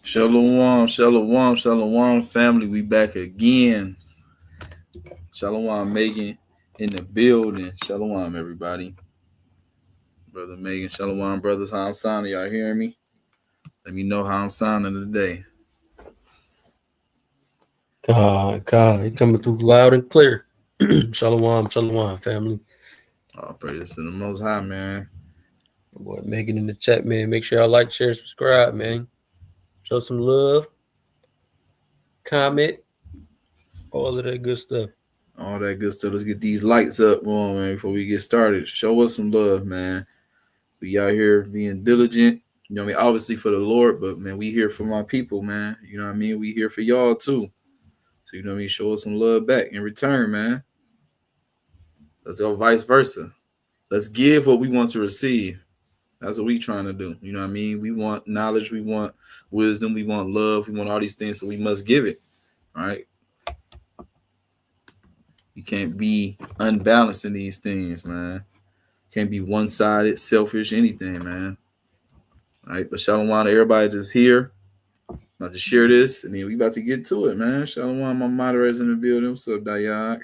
Shalom, shalom, shalom, family. We back again. Shalom, Megan in the building. Shalom, everybody. Brother Megan, shalom, brothers. How I'm sounding? Y'all hearing me? Let me know how I'm sounding today. God, you coming through loud and clear. Shalom, family. All praise to the Most High, man. Boy, Megan in the chat, man. Make sure y'all like, share, subscribe, man. Show some love, comment, all of that good stuff. All that good stuff. Let's get these lights up on, man, before we get started. Show us some love, man. We out here being diligent. You know what I mean? Obviously for the Lord, but man, we here for my people, man. You know what I mean? We here for y'all too. So you know what I mean? Show us some love back in return, man. Let's go vice versa. Let's give what we want to receive. That's what we trying to do. You know what I mean? We want knowledge, we want wisdom, we want love, we want all these things, so we must give it. All right. You can't be unbalanced in these things, man. Can't be one-sided, selfish, anything, man. All right, but shalom to everybody just here. About to share this, and then we about to get to it, man. Shalom, my moderators in the building. What's up, Dayak?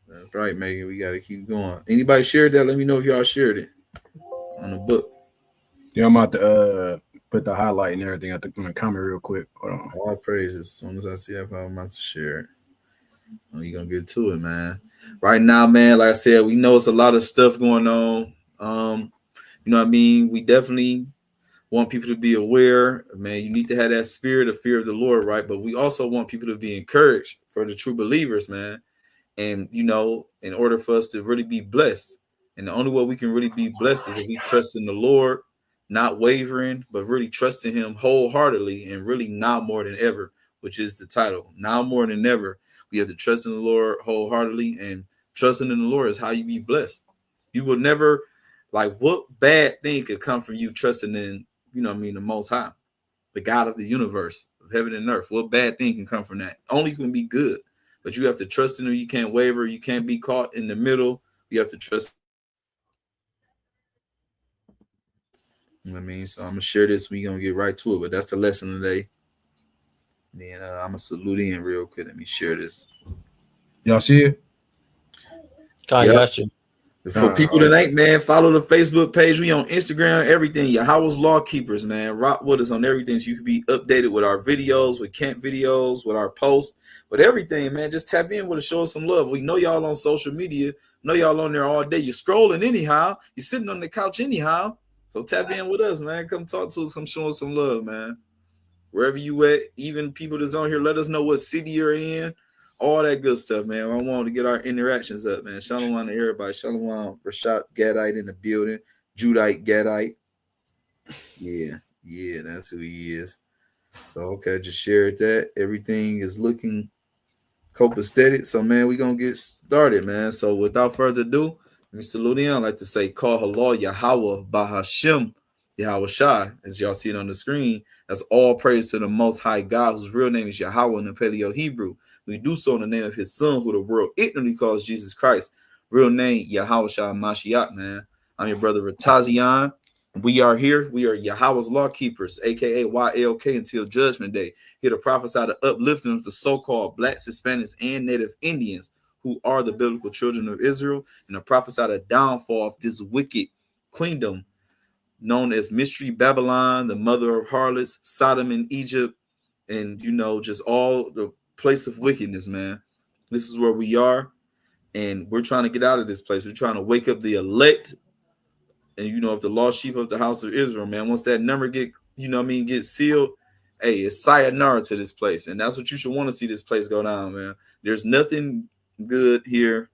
That's right, Megan. We got to keep going. Anybody shared that? Let me know if y'all shared it on the book. Yeah, I'm about to put the highlight and everything at the comment real quick. Hold on. All praises. As soon as I see that, I'm about to share it. Oh, you're going to get to it, man. Right now, man, like I said, we know it's a lot of stuff going on. You know what I mean? We definitely want people to be aware, man. You need to have that spirit of fear of the Lord, right? But we also want people to be encouraged for the true believers, man. And, you know, in order for us to really be blessed, and the only way we can really be blessed is if we trust in the Lord, not wavering, but really trusting him wholeheartedly and really now more than ever, which is the title. Now more than ever, we have to trust in the Lord wholeheartedly, and trusting in the Lord is how you be blessed. You will never, like, what bad thing could come from you trusting in, you know what I mean, the Most High, the God of the universe, of heaven and earth. What bad thing can come from that? Only can be good. But you have to trust in him. You can't waver. You can't be caught in the middle. You have to trust. You know what I mean? So I'm going to share this. We're going to get right to it. But that's the lesson today. Then I'm going to salute in real quick. Let me share this. Y'all see it? Yep. Yep. For people that ain't, man, follow the Facebook page. We on Instagram, everything. Yahawah's Law Keepers, man. Rock with us on everything so you can be updated with our videos, with camp videos, with our posts, with everything, man. Just tap in with us, show us some love. We know y'all on social media. Know y'all on there all day. You're scrolling anyhow. You're sitting on the couch anyhow. So tap in with us, man. Come talk to us. Come show us some love, man. Wherever you at, even people that's on here, let us know what city you're in. All that good stuff, man. I want to get our interactions up, man. Shalom to everybody. Shalom, Rashad Gadite in the building. Judite Gadite. Yeah, that's who he is. So, okay, just shared that. Everything is looking copacetic. So, man, we're going to get started, man. So, without further ado, let me salute in. I like to say, call halal Yahawah Bahashim Yahawashai, as y'all see it on the screen. That's all praise to the Most High God, whose real name is Yahawah in the Paleo Hebrew. We do so in the name of his son, who the world ignorantly calls Jesus Christ. Real name, Yahawah Hamashayacha, man. I'm your brother Ratazian. We are here. We are Yahawah's law keepers, aka YLK, until Judgment Day. Here to prophesy the uplifting of the so-called blacks, Hispanics, and Native Indians, who are the biblical children of Israel, and to prophesy the downfall of this wicked queendom known as Mystery Babylon, the mother of harlots, Sodom and Egypt, and, you know, just all the place of wickedness, man. This is where we are, and we're trying to get out of this place. We're trying to wake up the elect, and, you know, if the lost sheep of the house of Israel, man, once that number get, you know what I mean, get sealed, hey, it's sayonara to this place, and that's what you should want to see this place go down, man. There's nothing good here.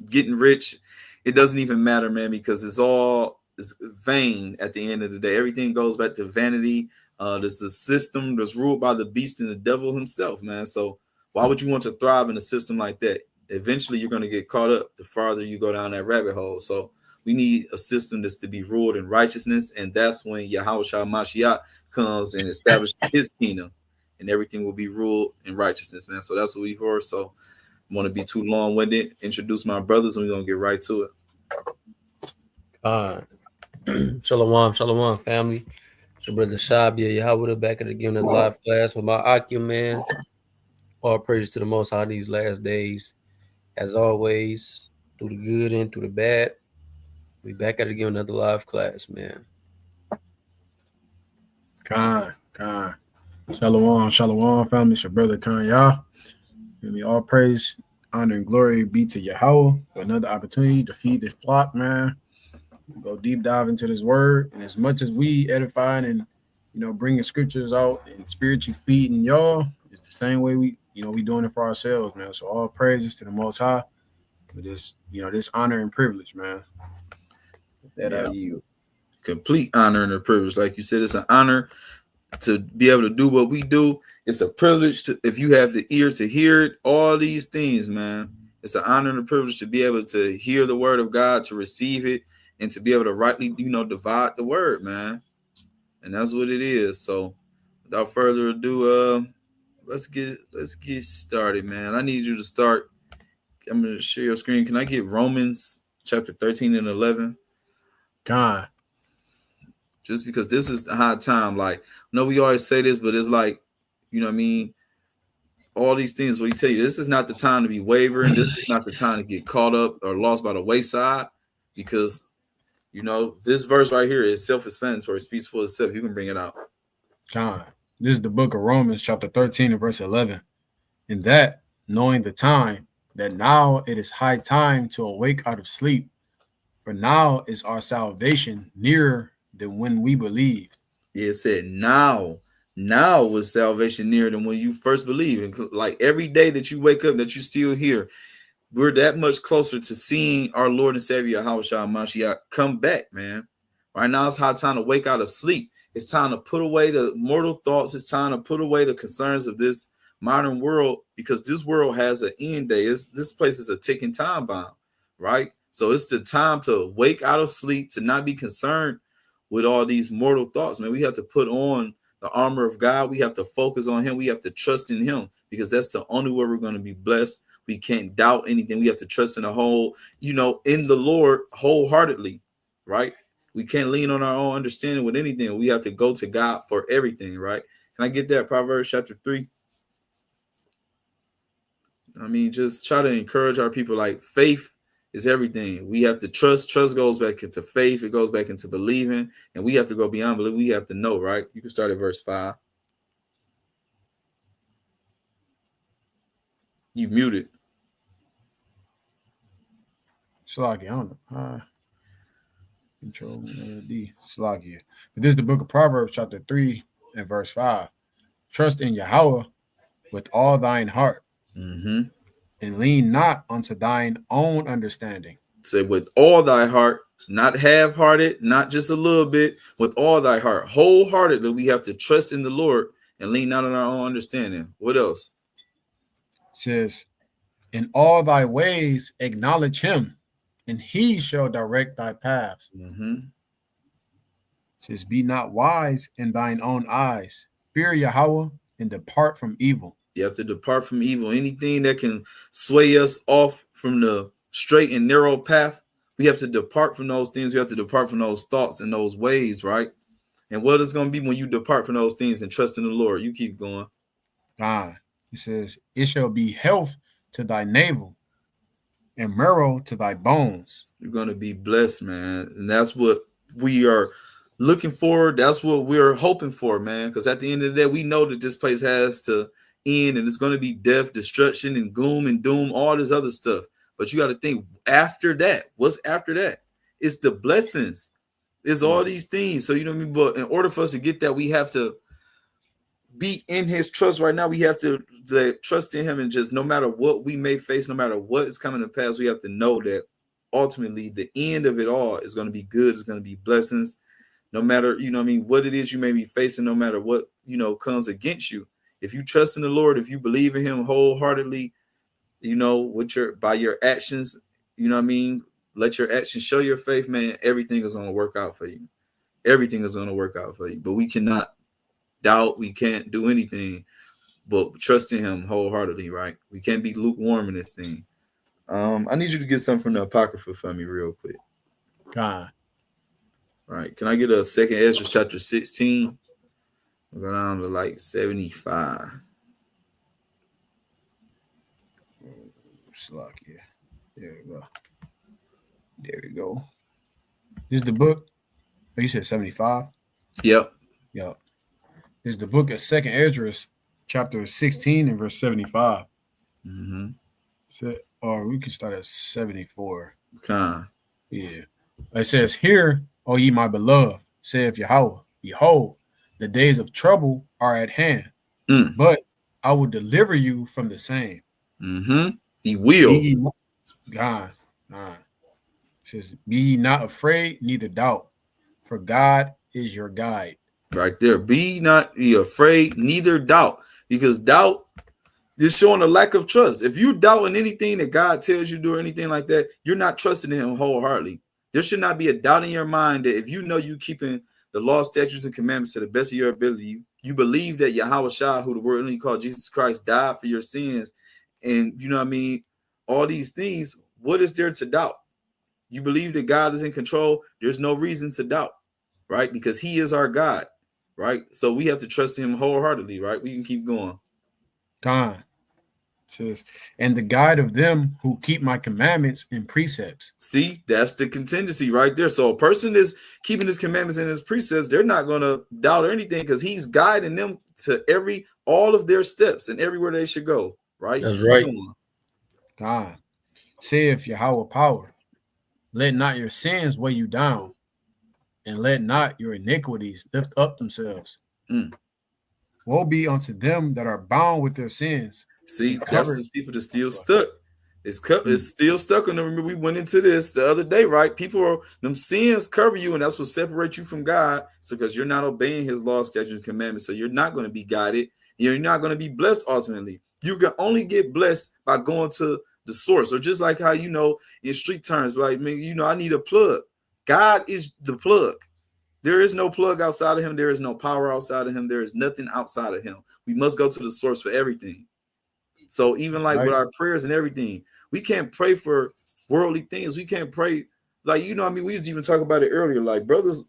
Getting rich, it doesn't even matter, man, because it's all is vain at the end of the day. Everything goes back to vanity. There's a system that's ruled by the beast and the devil himself, man. So why would you want to thrive in a system like that? Eventually, you're going to get caught up the farther you go down that rabbit hole. So we need a system that's to be ruled in righteousness, and that's when Yahawah Mashiach comes and establishes his kingdom, and everything will be ruled in righteousness, man. So that's what we've heard. So I want to be too long-winded. Introduce my brothers, and we're gonna get right to it. Shalom, family. So brother Shabia, Yahawah back at again in the live class with my Akim, man. All praise to the Most High these last days. As always, through the good and through the bad, we back at again another live class, man. Khan. Shalom, family. It's your brother Khan Yah. All praise, honor, and glory be to Yahawah for another opportunity to feed this flock, man. Go deep dive into this word, and as much as we edifying and bringing scriptures out and spiritually feeding y'all, it's the same way we doing it for ourselves, man. So all praises to the Most High for this this honor and privilege, man. That I yield. Complete honor and a privilege, like you said, it's an honor to be able to do what we do. It's a privilege to, if you have the ear to hear it, all these things, man. It's an honor and a privilege to be able to hear the word of God, to receive it, and to be able to rightly, divide the word, man. And that's what it is. So without further ado, let's get started, man. I need you to start. I'm going to share your screen. Can I get Romans chapter 13 and 11? God. Just because this is the high time. Like, no, we always say this, but it's like, all these things, what he tell you, this is not the time to be wavering. This is not the time to get caught up or lost by the wayside, because, this verse right here is self-explanatory. It speaks for itself. You can bring it out. God. This is the book of Romans, chapter 13 and verse 11. In that, knowing the time, that now it is high time to awake out of sleep, for now is our salvation nearer than when we believed. Yeah, it said now was salvation nearer than when you first believed. And like every day that you wake up, that you still here, we're that much closer to seeing our Lord and Savior Yahawah HaMashaYACH come back, man. Right now it's high time to wake out of sleep. It's time to put away the mortal thoughts. It's time to put away the concerns of this modern world, because this world has an end day. This place is a ticking time bomb, right? So it's the time to wake out of sleep, to not be concerned with all these mortal thoughts, man. We have to put on the armor of God. We have to focus on him. We have to trust in him, because that's the only way we're going to be blessed. We can't doubt anything. We have to trust in the whole, in the Lord wholeheartedly, right? We can't lean on our own understanding with anything. We have to go to God for everything, right? Can I get that? Proverbs chapter 3. Just try to encourage our people. Like, faith is everything. We have to trust. Trust goes back into faith. It goes back into believing. And we have to go beyond belief. We have to know, right? You can start at verse 5. You muted. Slaggy, I don't know. Control D. Slaggy. But this is the book of Proverbs, chapter 3 and verse 5. Trust in Yahawah with all thine heart, and lean not unto thine own understanding. Say with all thy heart, not half-hearted, not just a little bit, with all thy heart. Wholeheartedly, we have to trust in the Lord and lean not on our own understanding. What else? It says, in all thy ways acknowledge him, and he shall direct thy paths. It says, be not wise in thine own eyes. Fear Yahawah and depart from evil. You have to depart from evil. Anything that can sway us off from the straight and narrow path, we have to depart from those things. We have to depart from those thoughts and those ways, right? And what is going to be when you depart from those things and trust in the Lord? You keep going. He says, it shall be health to thy navel and marrow to thy bones. You're going to be blessed, man. And that's what we are looking for. That's what we're hoping for, man. Because at the end of the day, we know that this place has to end, and it's going to be death, destruction, and gloom and doom, all this other stuff. But you got to think, after that, what's after that? It's the blessings. It's all these things. So, you know what I mean? But in order for us to get that, we have to be in his trust right now. We have to trust in him, and just no matter what we may face, no matter what is coming to pass, we have to know that ultimately the end of it all is going to be good. It's going to be blessings. No matter, what it is you may be facing, no matter what, comes against you. If you trust in the Lord, if you believe in him wholeheartedly, by your actions, let your actions show your faith, man. Everything is going to work out for you. Everything is going to work out for you. But we cannot doubt. We can't do anything but trust in him wholeheartedly, right? We can't be lukewarm in this thing. I need you to get something from the Apocrypha for me real quick. God. Right. Can I get a second Ezra chapter 16? We'll go down to like 75. Slack, yeah. There we go. There we go. This is the book. Oh, you said 75? Yep. Yep. This is the book of Second Esdras, chapter 16 and verse 75. Mm-hmm. So, or we can start at 74. Con. Yeah. It says, "Hear, O ye my beloved, saith Yahawah, behold, the days of trouble are at hand, but I will deliver you from the same." Mm-hmm. He will. God. It says, "Be ye not afraid, neither doubt, for God is your guide." Right there. Be not be afraid, neither doubt. Because doubt is showing a lack of trust. If you doubt in anything that God tells you to do or anything like that, you're not trusting in him wholeheartedly. There should not be a doubt in your mind that if you know you keeping the law, statutes, and commandments to the best of your ability, you believe that Yahawah, who the word only called Jesus Christ, died for your sins, and you know what I mean, all these things, what is there to doubt? You believe that God is in control, there's no reason to doubt, right? Because he is our God, right? So we have to trust him wholeheartedly, right? We can keep going. God says, "And the guide of them who keep my commandments and precepts." See, that's the contingency right there. So a person is keeping his commandments and his precepts, they're not going to doubt or anything because he's guiding them to all of their steps and everywhere they should go, right? That's right. God saith Yahawah power, "Let not your sins weigh you down, and let not your iniquities lift up themselves. Woe be unto them that are bound with their sins." See, that's those people that still stuck. It's still stuck on them. Remember, we went into this the other day, right? People are them sins cover you, and that's what separates you from God. So because you're not obeying his law, statutes, and commandments, so you're not going to be guided. You're not going to be blessed ultimately. You can only get blessed by going to the source. Or just like how, you know, in street terms, like, I need a plug. God is the plug. There is no plug outside of him. There is no power outside of him. There is nothing outside of him. We must go to the source for everything. So even like with our prayers and everything, we can't pray for worldly things. We can't pray like, we used to even talk about it earlier. Like, brothers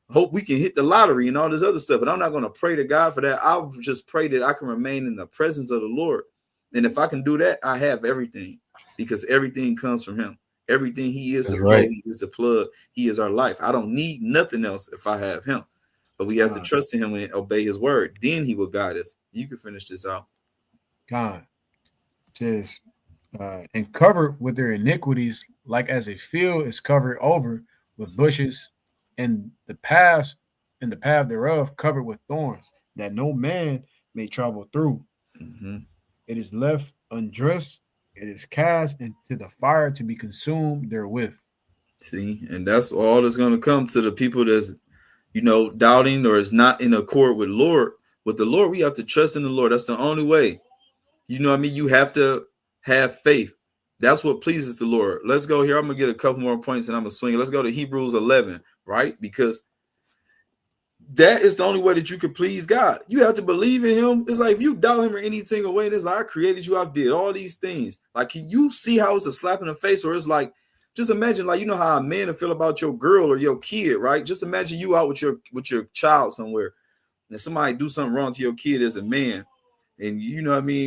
hope we can hit the lottery and all this other stuff. But I'm not going to pray to God for that. I'll just pray that I can remain in the presence of the Lord. And if I can do that, I have everything because everything comes from him. Everything he is the flow, he is the plug, he is our life. I don't need nothing else if I have him. But we have to trust in him and obey his word. Then he will guide us. You can finish this out. God says, "And covered with their iniquities, like as a field is covered over with bushes, and the path thereof covered with thorns, that no man may travel through. It is left undressed, it is cast into the fire to be consumed therewith." See, and that's all that's going to come to the people that's, doubting or is not in accord with Lord. With the Lord, we have to trust in the Lord. That's the only way. You have to have faith. That's what pleases the Lord. Let's go here. I'm going to get a couple more points and I'm going to swing it. Let's go to Hebrews 11, right? Because that is the only way that you can please God. You have to believe in him. It's like if you doubt him in any single way, it's like, I created you, I did all these things. Like, can you see how it's a slap in the face? Or it's like, just imagine, like, how a man will feel about your girl or your kid, right? Just imagine you out with your child somewhere and somebody do something wrong to your kid as a man. And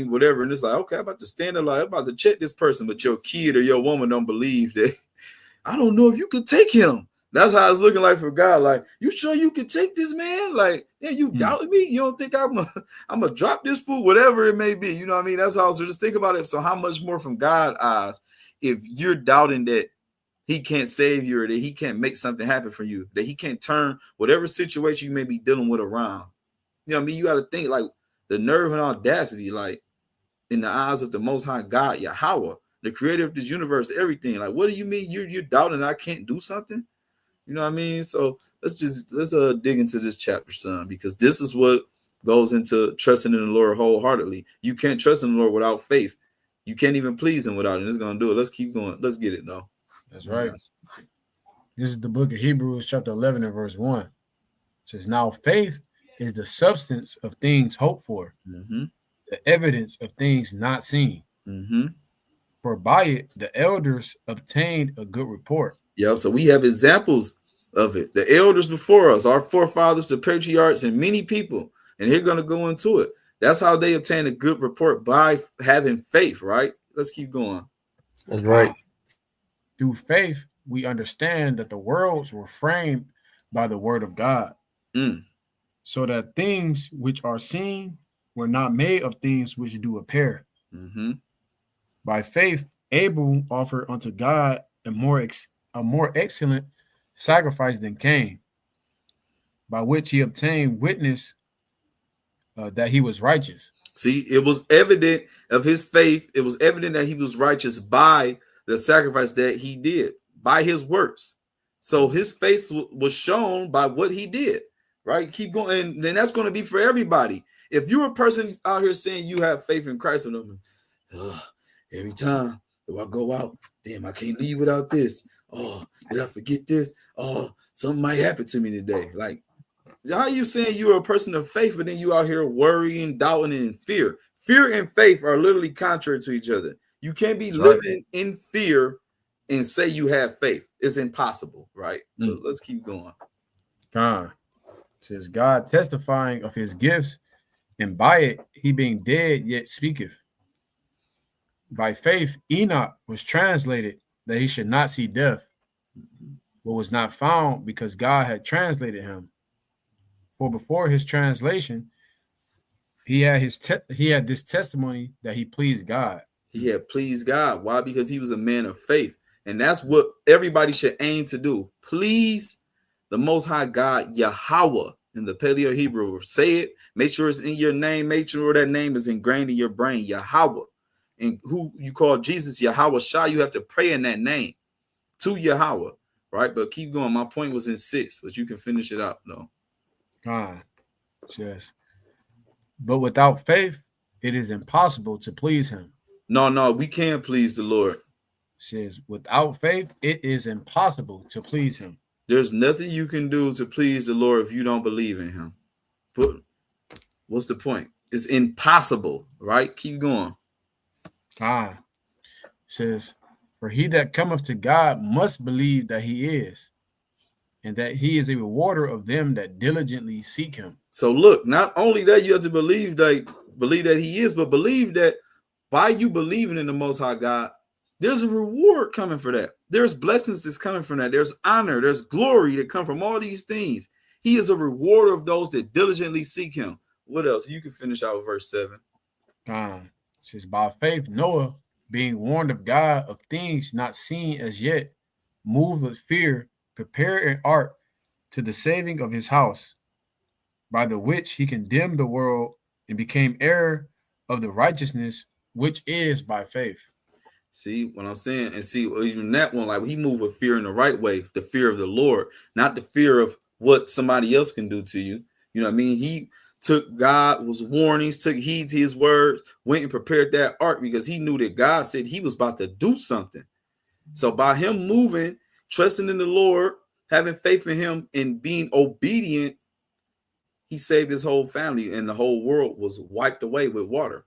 whatever. And it's like, okay, I'm about to stand there, like, I'm about to check this person, but your kid or your woman don't believe that. I don't know if you could take him. That's how it's looking like for God. Like, you sure you can take this man? Like, yeah, you doubted me? You don't think I'm gonna drop this fool? Whatever it may be. You know what I mean? That's how. So just think about it. So how much more from God's eyes if you're doubting that he can't save you or that he can't make something happen for you, that he can't turn whatever situation you may be dealing with around? You know what I mean? You got to think like the nerve and audacity, like in the eyes of the Most High God, Yahawah, the creator of this universe, everything. Like, what do you mean you're doubting I can't do something? You know what I mean? So let's dig into this chapter, son, because this is what goes into trusting in the Lord wholeheartedly. You can't trust in the Lord without faith. You can't even please him without it. It's gonna do it. Let's keep going. Let's get it though. That's right. This is the book of Hebrews, chapter 11 and verse 1. It says, "Now faith is the substance of things hoped for, the evidence of things not seen. For by it the elders obtained a good report." Yeah, so we have examples of it. The elders before us, our forefathers, the patriarchs, and many people. And they're going to go into it. That's how they obtain a good report, by having faith, right? Let's keep going. That's right. Through faith, we understand that the worlds were framed by the word of God, so that things which are seen were not made of things which do appear. Mm-hmm. By faith, Abel offered unto God a more excellent sacrifice than Cain, by which he obtained witness that he was righteous. See, it was evident of his faith. It was evident that he was righteous by the sacrifice that he did, by his works. So his faith was shown by what he did, right? Keep going. And then that's going to be for everybody. If you're a person out here saying you have faith in Christ, every time if I go out, damn, I can't leave without this. Oh, did I forget this? Oh, something might happen to me today. Like, how are you saying you're a person of faith, but then you out here worrying, doubting, and in fear? Fear and faith are literally contrary to each other. You can't be living in fear and say you have faith. It's impossible, right? But let's keep going. God says, God testifying of his gifts, and by it he being dead yet speaketh. By faith Enoch was translated that he should not see death, but was not found because God had translated him. For before his translation, he had this testimony that he pleased God. He had pleased God. Why? Because he was a man of faith. And that's what everybody should aim to do. Please the Most High God, Yahawah, in the Paleo Hebrew. Say it. Make sure it's in your name. Make sure that name is ingrained in your brain, Yahawah. And who you call Jesus, YAHAWASHI, you have to pray in that name to Yahawah, right? But keep going. My point was in 6, but you can finish it out, though. God says, but without faith, it is impossible to please him. No, we can't please the Lord. Says, without faith, it is impossible to please him. There's nothing you can do to please the Lord if you don't believe in him. But what's the point? It's impossible, right? Keep going. God says, for he that cometh to God must believe that he is, and that he is a rewarder of them that diligently seek him. So look, not only that you have to believe that he is, but believe that by you believing in the Most High God, there's a reward coming for that. There's blessings that's coming from that. There's honor, there's glory that come from all these things. He is a rewarder of those that diligently seek him. What else? You can finish out with verse 7. Says, by faith Noah, being warned of God of things not seen as yet, moved with fear, prepared an ark to the saving of his house, by the which he condemned the world and became heir of the righteousness which is by faith. See what I'm saying? And see, even that one, like he moved with fear in the right way, the fear of the Lord, not the fear of what somebody else can do to you. You know what I mean? He took God's warnings, took heed to his words, went and prepared that ark because he knew that God said he was about to do something. So by him moving, trusting in the Lord, having faith in him, and being obedient, he saved his whole family, and the whole world was wiped away with water.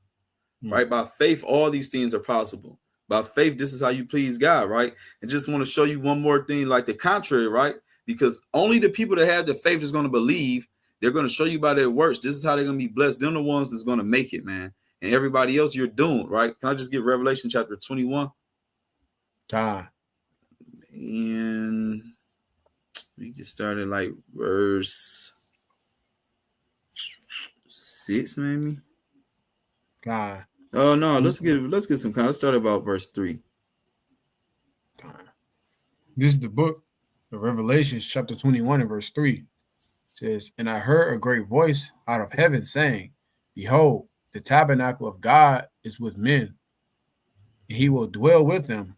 Right? By faith, all these things are possible. By faith, this is how you please God, right? And just want to show you one more thing, like the contrary, right? Because only the people that have the faith is going to believe. They're going to show you by their works. This is how they're going to be blessed. They're the ones that's going to make it, man. And everybody else, you're doomed, right? Can I just get Revelation chapter 21? God. And we get started like verse 6, maybe. God. Oh no, let's get some kind. Let's start about verse 3. This is the book of Revelation, chapter 21 and verse 3. It says, and I heard a great voice out of heaven saying, behold, the tabernacle of God is with men, and he will dwell with them,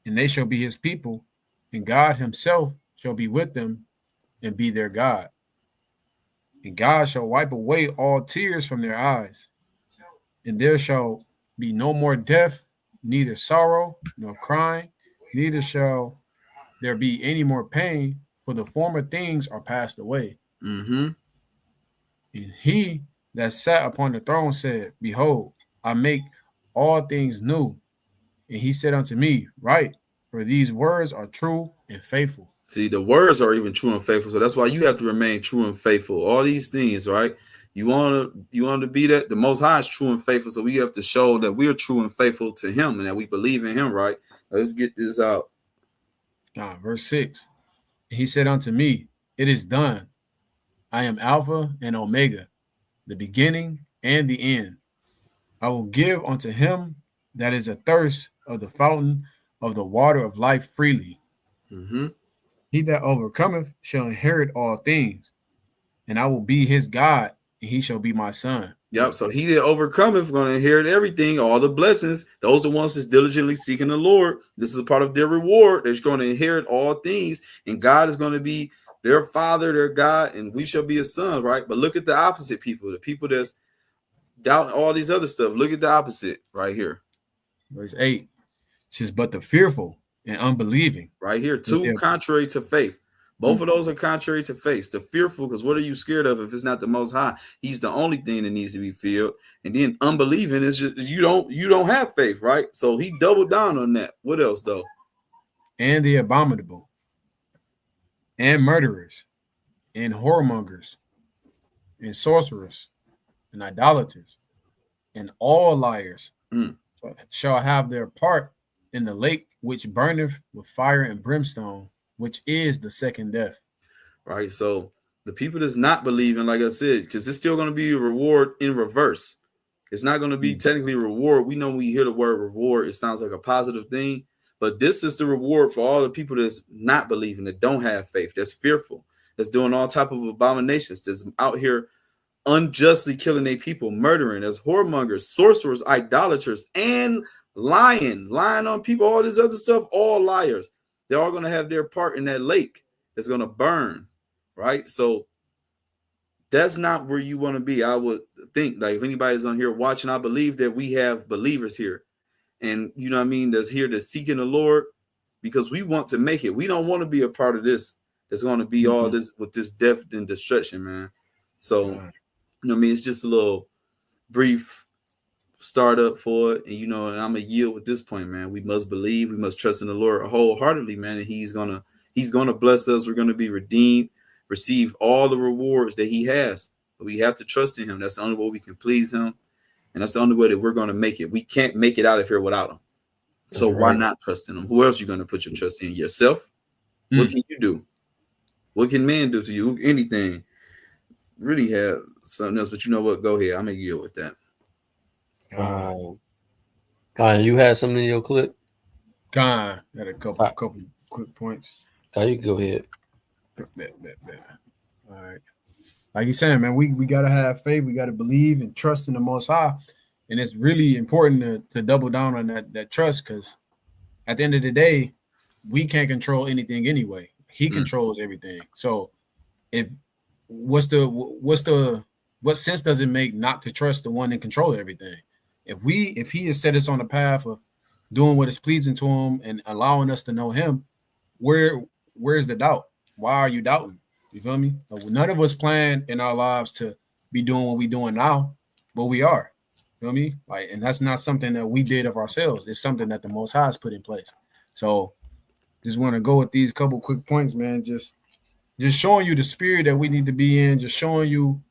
and they shall be his people, and God himself shall be with them and be their God. And God shall wipe away all tears from their eyes, and there shall be no more death, neither sorrow nor crying, neither shall there be any more pain, for the former things are passed away. And he that sat upon the throne said, behold, I make all things new. And he said unto me, write, for these words are true and faithful. See, the words are even true and faithful. So that's why you have to remain true and faithful. All these things, right? You want to be that. The Most High is true and faithful. So we have to show that we are true and faithful to Him and that we believe in Him, right? Let's get this out. Verse 6. He said unto me, it is done. I am Alpha and Omega, the beginning and the end. I will give unto him that is athirst of the fountain of the water of life freely. Mm-hmm. He that overcometh shall inherit all things, and I will be his God, and he shall be my son. Yep. So he that overcometh going to inherit everything, all the blessings. Those are the ones that's diligently seeking the Lord. This is a part of their reward. They're going to inherit all things, and God is going to be their father, their God, and we shall be his son, right? But look at the opposite people, the people that's doubting all these other stuff. Look at the opposite right here. Verse 8 says, but the fearful and unbelieving. Right here, two contrary to faith. Both of those are contrary to faith. The fearful, because what are you scared of if it's not the Most High? He's the only thing that needs to be feared. And then unbelieving is just you don't have faith, right? So he doubled down on that. What else though? And the abominable, and murderers, and whoremongers, and sorcerers, and idolaters, and all liars shall have their part in the lake which burneth with fire and brimstone, which is the second death. Right. So the people that's not believing, like I said, because it's still going to be a reward in reverse. It's not going to be technically a reward. We know when you hear the word reward, it sounds like a positive thing. But this is the reward for all the people that's not believing, that don't have faith, that's fearful, that's doing all type of abominations, that's out here unjustly killing their people, murdering, as whoremongers, sorcerers, idolaters, and lying on people, all this other stuff, all liars. They're all going to have their part in that lake that's going to burn, right? So that's not where you want to be. I would think, like, if anybody's on here watching, I believe that we have believers here, and you know what I mean, that's here to seeking the Lord, because we want to make it. We don't want to be a part of this that's going to be all this with this death and destruction, man. So you know what I mean, it's just a little brief startup for it, and you know, and I'm a yield with this point, man. We must believe, we must trust in the Lord wholeheartedly, man, and he's gonna bless us. We're gonna be redeemed, receive all the rewards that he has, but we have to trust in him. That's the only way we can please him, and that's the only way that we're gonna make it. We can't make it out of here without him. So why not trust in him? Who else are you gonna put your trust in? Yourself? What can you do? What can man do to you? Anything. Really have something else, but you know what? Go ahead. I'm gonna yield with that. You had something in your clip? Got a couple quick points. You can go ahead. Bet. All right. Like you're saying, man, we gotta have faith. We gotta believe and trust in the Most High, and it's really important to double down on that trust, because at the end of the day, we can't control anything anyway. He controls everything. So what sense does it make not to trust the one in control of everything? If he has set us on the path of doing what is pleasing to him and allowing us to know him, where's the doubt? Why are you doubting? You feel me? None of us plan in our lives to be doing what we're doing now, but we are. You feel me? Like, and that's not something that we did of ourselves. It's something that the Most High has put in place. So just want to go with these couple quick points, man. Just showing you the spirit that we need to be in, just showing you,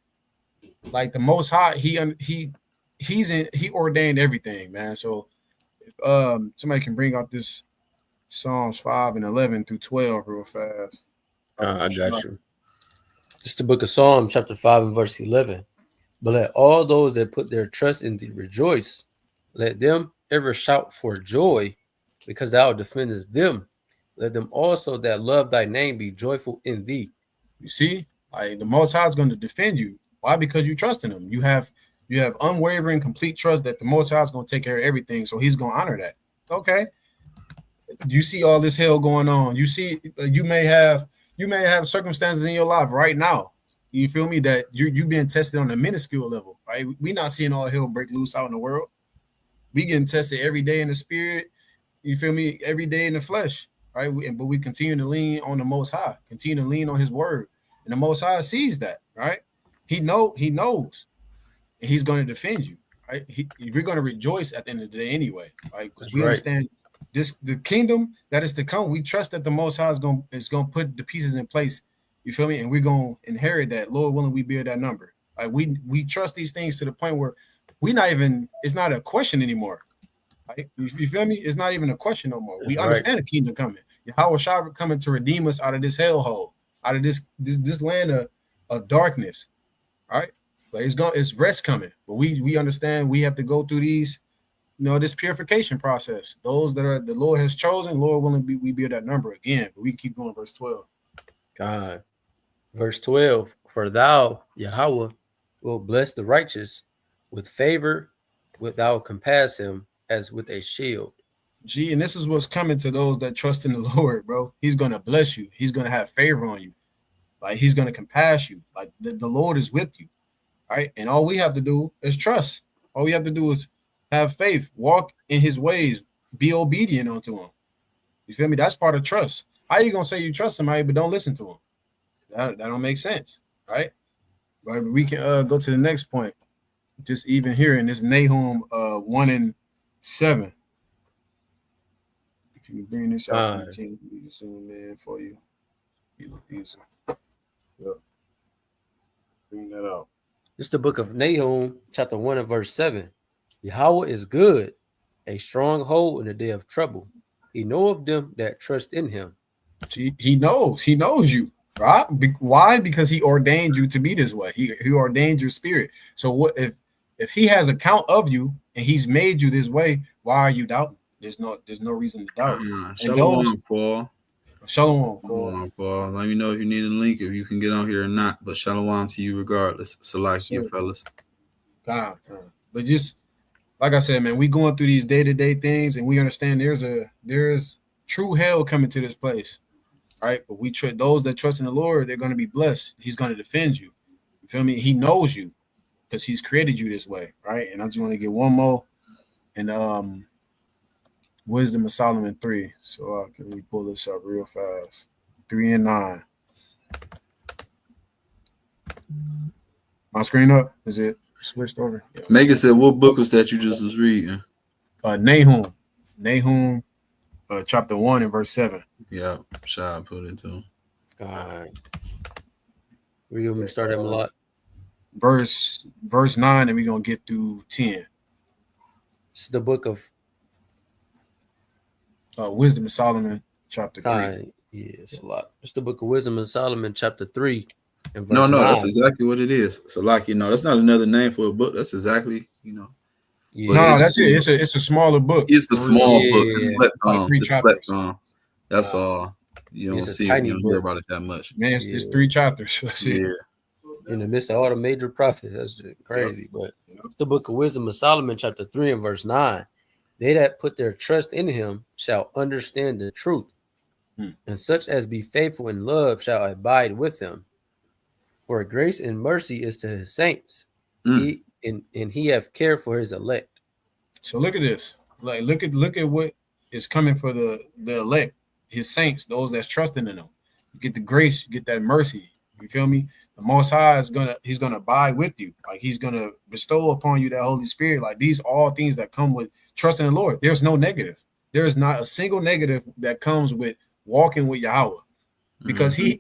like, the Most High, he ordained everything, man. So if somebody can bring out this Psalms 5 and 11 through 12 real fast. I got you. It's the book of Psalms, chapter 5 and verse 11. But let all those that put their trust in thee rejoice. Let them ever shout for joy, because thou defendest them. Let them also that love thy name be joyful in thee. You see, like, the Most High is going to defend you. Why? Because you trust in him. You have unwavering, complete trust that the Most High is going to take care of everything. So he's going to honor that. Okay. You see all this hell going on. You see, you may have circumstances in your life right now. You feel me? That you being tested on a minuscule level, right? We not seeing all hell break loose out in the world. We getting tested every day in the spirit. You feel me? Every day in the flesh, right? But we continue to lean on the Most High, continue to lean on his word. And the Most High sees that, right? He knows, and he's going to defend you, right? We're going to rejoice at the end of the day anyway, right? Because we understand the kingdom that is to come. We trust that the Most High is gonna put the pieces in place. You feel me? And we're gonna inherit that. Lord willing, we bear that number. Like we trust these things to the point where we not even. It's not a question anymore. Right? You feel me? It's not even a question no more. That's We right. understand the kingdom coming. Yahawah coming to redeem us out of this hellhole, out of this land of darkness. Right? Like it's rest coming. But we understand we have to go through these, this purification process. Those that are the Lord has chosen, Lord willing, we bear that number again. But we keep going, verse 12. God. Verse 12, for thou, Yahawah, will bless the righteous with favor, thou compass him as with a shield. Gee, and this is what's coming to those that trust in the Lord, bro. He's going to bless you. He's going to have favor on you. Like, he's going to compass you. Like, the Lord is with you, right? And all we have to do is trust. All we have to do is have faith, walk in his ways, be obedient unto him. You feel me? That's part of trust. How you going to say you trust somebody but don't listen to him? That don't make sense, right? But we can go to the next point. Just even here in this Nahum 1:7. If you bring this out from the king, we can zoom in for you. Easy. Yep. Bring that out. This is the book of Nahum, chapter 1 and verse 7. Yahawah is good, a stronghold in the day of trouble. He knoweth them that trust in him. He knows you. Right? Why? Because he ordained you to be this way. He ordained your spirit. So what if he has account of you and he's made you this way? Why are you doubting? There's no reason to doubt. Shalom, Paul. Shalom, Paul. Let me know if you need a link, if you can get on here or not. But shalom to you regardless. Salakia, fellas. God. But just like I said, man, we going through these day-to-day things, and we understand there's true hell coming to this place. Right, but those that trust in the Lord, they're going to be blessed. He's going to defend you. You feel me? He knows you because he's created you this way, right? And I just want to get one more, and Wisdom of Solomon 3. So can we pull this up real fast? 3 and 9. My screen up? Is it switched over? Yeah. Megan said, "What book was that you just was reading?" Nahum, chapter 1 and verse 7. Yeah, Shah put it too. God. We're going to start him a lot. Verse 9, and we're going to get through 10. It's the book of Wisdom of Solomon, chapter 3. Yeah, it's a lot. It's the book of Wisdom of Solomon, chapter 3. And verse 9. That's exactly what it is. So, that's not another name for a book. That's exactly, Yeah. No, that's it. It's a smaller book. It's the small book. Like that's all. You don't see it. You don't hear about it that much. Man, it's 3 chapters. That's it. In the midst of all the major prophets. That's just crazy. But it's the book of Wisdom of Solomon, chapter 3 and verse 9. They that put their trust in him shall understand the truth. And such as be faithful in love shall abide with him. For grace and mercy is to his saints. He have cared for his elect. So look at this. Like look at what is coming for the elect, his saints, those that's trusting in him. You get the grace, you get that mercy. You feel me? The Most High he's gonna abide with you. Like he's gonna bestow upon you that Holy Spirit. Like these all things that come with trusting in the Lord. There's no negative. There is not a single negative that comes with walking with Yahawah, because he's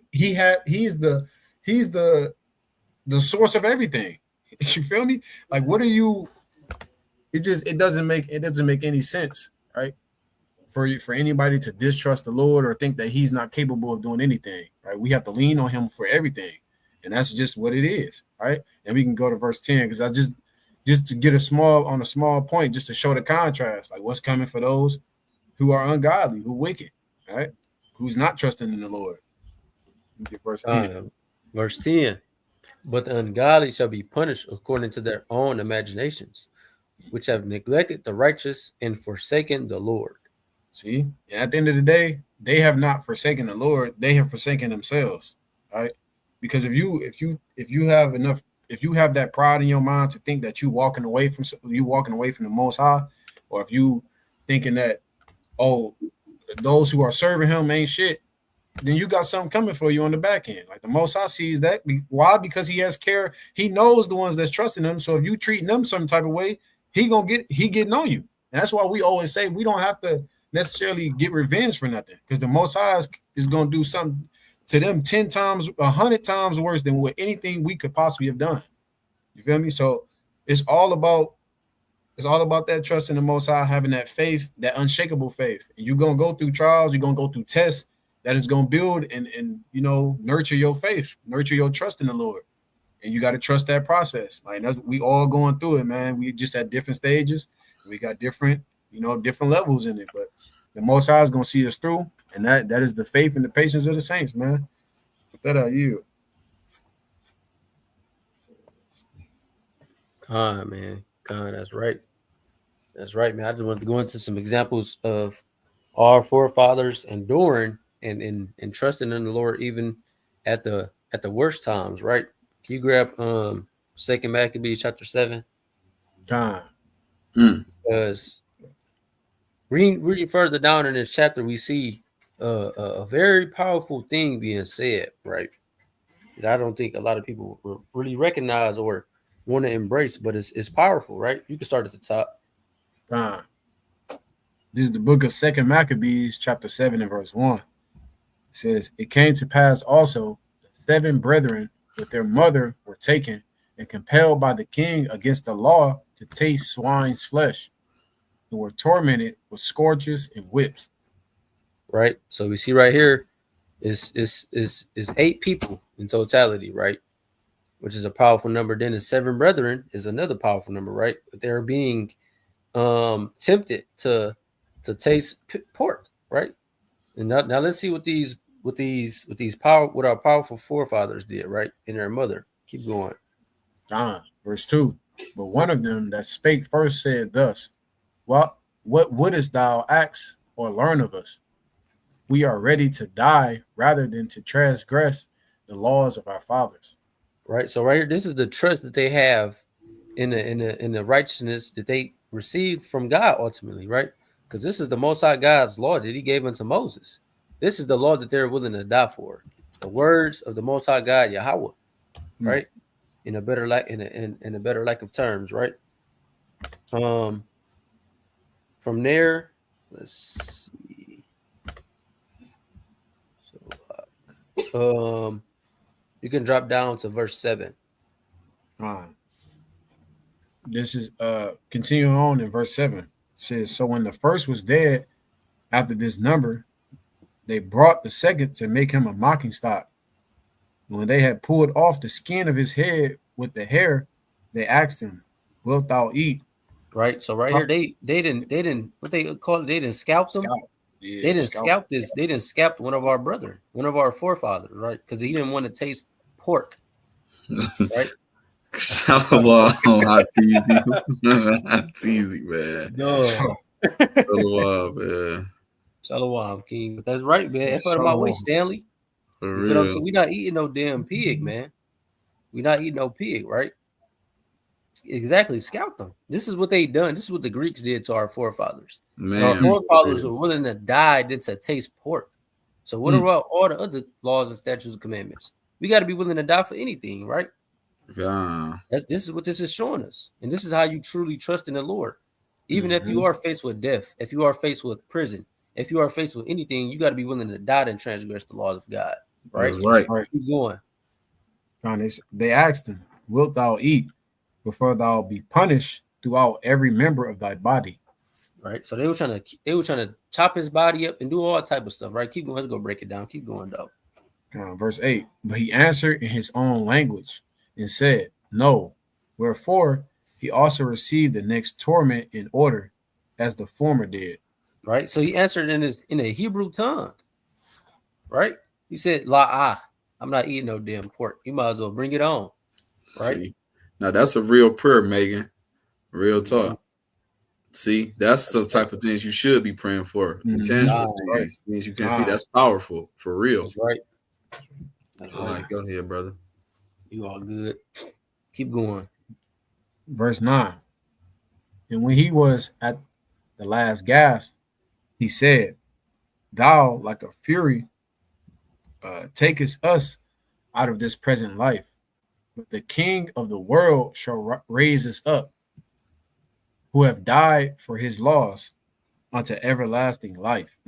the source of everything. You feel me? Like what are you? It doesn't make any sense, right? For anybody to distrust the Lord or think that he's not capable of doing anything, right? We have to lean on him for everything, and that's just what it is, right? And we can go to verse 10 because I just to get a small point, just to show the contrast, like what's coming for those who are ungodly, who wicked, right? Who's not trusting in the Lord. Get verse 10. Verse 10. But the ungodly shall be punished according to their own imaginations, which have neglected the righteous and forsaken the Lord. See, and at the end of the day, they have not forsaken the Lord; they have forsaken themselves, right? Because if you have that pride in your mind to think that you walking away from the Most High, or if you thinking that those who are serving Him ain't shit, then you got something coming for you on the back end. Like the Most High sees that. Why? Because He has care. He knows the ones that's trusting Him. So if you treating them some type of way, He getting on you. And that's why we always say we don't have to necessarily get revenge for nothing, because the Most High is going to do something to them 10 times, 100 times worse than what anything we could possibly have done. You feel me? So it's all about that trust in the Most High, having that faith, that unshakable faith. And you're gonna go through trials, you're gonna go through tests that is gonna build and nurture your faith, nurture your trust in the Lord. And you got to trust that process. Like we all going through it, man. We just at different stages. We got different levels in it. But the Most High is gonna see us through, and that is the faith and the patience of the saints, man. Put that out you. Man. That's right. That's right, man. I just wanted to go into some examples of our forefathers enduring and trusting in the Lord even at the worst times, right? Can you grab 2 Maccabees chapter 7? Because reading further down in this chapter, we see a very powerful thing being said, right? That I don't think a lot of people really recognize or want to embrace, but it's powerful, right? You can start at the top. This is the book of 2 Maccabees, chapter 7 and verse 1. It says, "It came to pass also that 7 brethren with their mother were taken and compelled by the king against the law to taste swine's flesh, and were tormented with scourges and whips." Right. So we see right here is 8 people in totality, right? Which is a powerful number. Then the 7 brethren is another powerful number, right? But they're being tempted to taste pork, right? And now let's see what our powerful forefathers did, right? In their mother. Keep going. Verse 2. "But one of them that spake first said thus, what wouldest thou ask or learn of us? We are ready to die rather than to transgress the laws of our fathers." Right. So right here, this is the trust that they have in the righteousness that they received from God ultimately, right? Because this is the Most High God's law that He gave unto Moses. This is the law that they're willing to die for. The words of the Most High God, Yahawah, right? In a better lack of terms, right? From there, let's see. So, you can drop down to verse 7. This is continuing on in verse 7. It says, "So when the first was dead, after this number, they brought the second to make him a mocking stock. And when they had pulled off the skin of his head with the hair, they asked him, Wilt thou eat?" Right. So right here, they didn't what they call it, they didn't scalp them. Yeah, they didn't scalp this. They didn't scalp one of our brother, one of our forefathers, right? Because he didn't want to taste pork. Right. Shalom, hot teasy, man. Shalom, man. Shalom, King. That's right, man. That's out of my way, Stanley. For you real. feel what I'm saying? We not eating no damn pig, man. We not eating no pig, right? Exactly, scalp them. This is what they done. This is what the Greeks did to our forefathers. Man, our forefathers were willing to die than to taste pork. So what about all the other laws and statutes and commandments? We got to be willing to die for anything, right? Yeah. This is what this is showing us. And this is how you truly trust in the Lord. Even if you are faced with death, if you are faced with prison, if you are faced with anything, you got to be willing to die and transgress the laws of God. Right? That's right. Keep going. They asked him, Wilt thou eat before thou be punished throughout every member of thy body? Right. So they were trying to chop his body up and do all type of stuff. Right. Keep going. Let's go break it down. Keep going though. Verse 8. "But he answered in his own language and said, No. Wherefore he also received the next torment in order as the former did." Right. So he answered in a Hebrew tongue. Right. He said, "La'ah, I'm not eating no damn pork. You might as well bring it on." Right. See, now that's a real prayer, Megan. Real talk. See, that's the type of things you should be praying for. Intangible things, things you can see. That's powerful, for real. That's right. That's all right. Go ahead, brother. You all good. Keep going. Verse 9. "And when he was at the last gasp, he said, Thou, like a fury, takest us out of this present life, but the King of the world shall raise us up, who have died for his laws, unto everlasting life.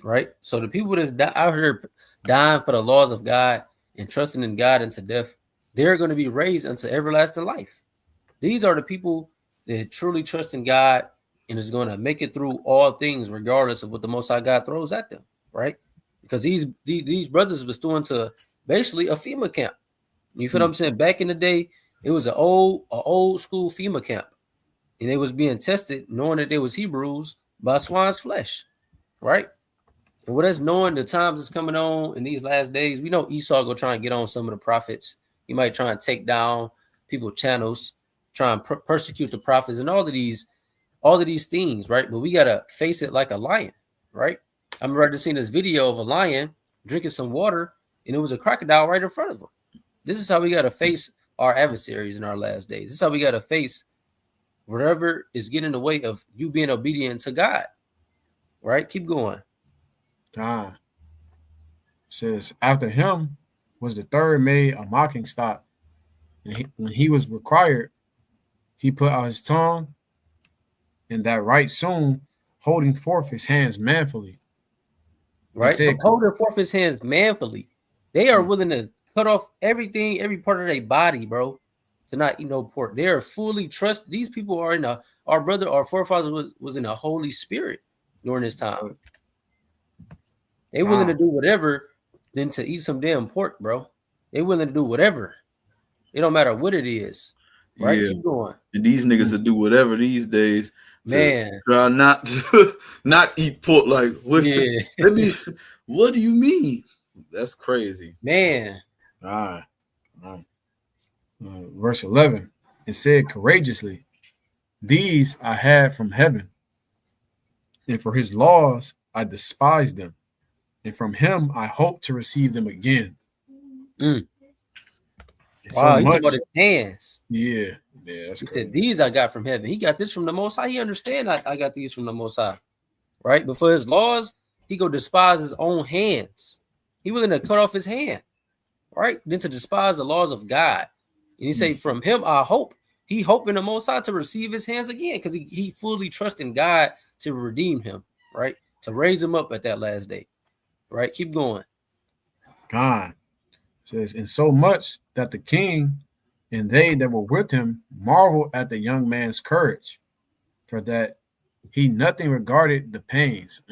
Right? So the people that's out here dying for the laws of God and trusting in God unto death, they're going to be raised unto everlasting life. These are the people that truly trust in God and is going to make it through all things, regardless of what the Most High God throws at them, right? Because these brothers was doing to basically a FEMA camp. You feel what I'm saying? Back in the day, it was an old school FEMA camp, and they was being tested, knowing that they was Hebrews by swine's flesh, right? And with us knowing the times that's coming on in these last days, we know Esau go try and get on some of the prophets. He might try and take down people's channels, try and persecute the prophets, and all of these things, right? But we gotta face it like a lion, right? I remember I just seen this video of a lion drinking some water, and it was a crocodile right in front of him. This is how we gotta face our adversaries in our last days. This is how we gotta face whatever is getting in the way of you being obedient to God, right? Keep going. Says after him was the third made a mocking stock, and when he was required, he put out his tongue, and that right soon, holding forth his hands manfully. Right, said, holding forth his hands manfully. They are willing to cut off everything, every part of their body, bro, to not eat no pork. They are fully trust. These people are in our forefathers was in a Holy Spirit during this time. They willing to do whatever than to eat some damn pork, bro. They willing to do whatever. It don't matter what it is. Right? Yeah. Keep going. And these niggas will do whatever these days. Man, try not to not eat pork. Like, what, yeah. What do you mean? That's crazy, man. Verse 11, it said courageously, these I had from heaven, and for his laws I despised them, and from him I hope to receive them again. Wow, he talking about his hands. Yeah, that's he crazy. Said, these I got from heaven. He got this from the Most High. He understand I got these from the Most High, right? But for his laws, he go despise his own hands. He willing to cut off his hand, right? Then to despise the laws of God. And he say, from him I hope. He hoping the Most High to receive his hands again, because he fully trust in God to redeem him, right? To raise him up at that last day, right? Keep going. God says, in so much that the king and they that were with him marveled at the young man's courage, for that he nothing regarded the pains.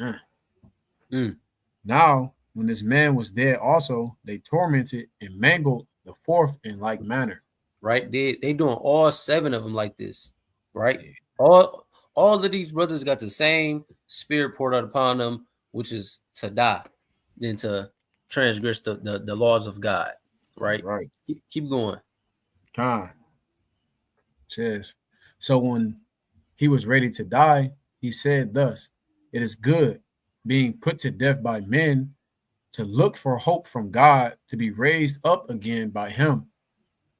Now, when this man was dead also, they tormented and mangled the fourth in like manner. Right? They doing all 7 of them like this, right? Yeah. All of these brothers got the same spirit poured out upon them, which is to die, than to transgress the laws of God, right? Right. Keep going. God says, so when he was ready to die, he said thus, it is good, being put to death by men, to look for hope from God, to be raised up again by him.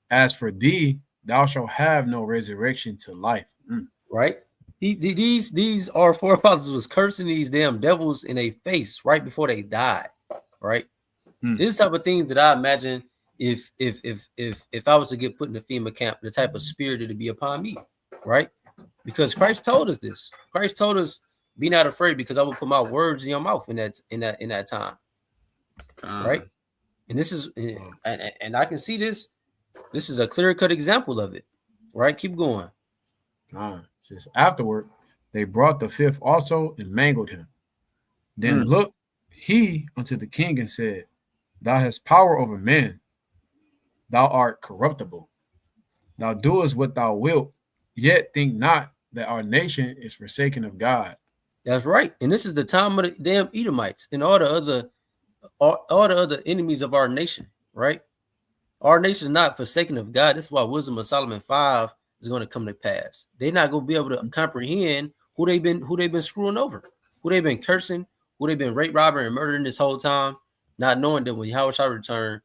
As for thee, thou shalt have no resurrection to life. Right? These our forefathers was cursing these damn devils in their face right before they died. Right? This type of things that I imagine if I was to get put in the FEMA camp, the type of spirit that would be upon me, right? Because Christ told us this. Christ told us, be not afraid, because I will put my words in your mouth in that time. Right? And this is and I can see this. This is a clear-cut example of it. Right? Keep going. Says afterward, they brought the fifth also and mangled him. Then looked he unto the king and said, thou hast power over men. Thou art corruptible. Thou doest what thou wilt, yet think not that our nation is forsaken of God. That's right. And this is the time of the damn Edomites and all the other enemies of our nation, right? Our nation is not forsaken of God. This is why Wisdom of Solomon 5 is going to come to pass. They're not going to be able to comprehend who they've been screwing over, who they've been cursing, who they've been rape, robbing, and murdering this whole time, not knowing that when Yahawah return,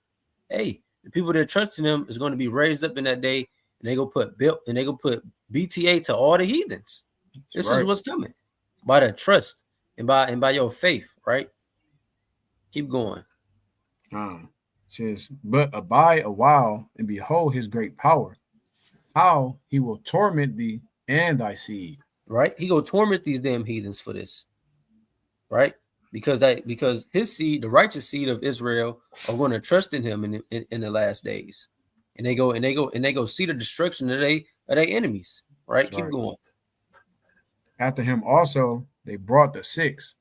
hey, the people that trust in him is going to be raised up in that day, and they go put BTA to all the heathens. This is what's coming by the trust and by your faith, right? Keep going. Says, but abide a while and behold his great power, how he will torment thee and thy seed. right? He gonna torment these damn heathens for this, right? Because his seed, the righteous seed of Israel, are going to trust in him in the last days, and they go see the destruction of their enemies, right? That's Keep right. going. After him also they brought the 6,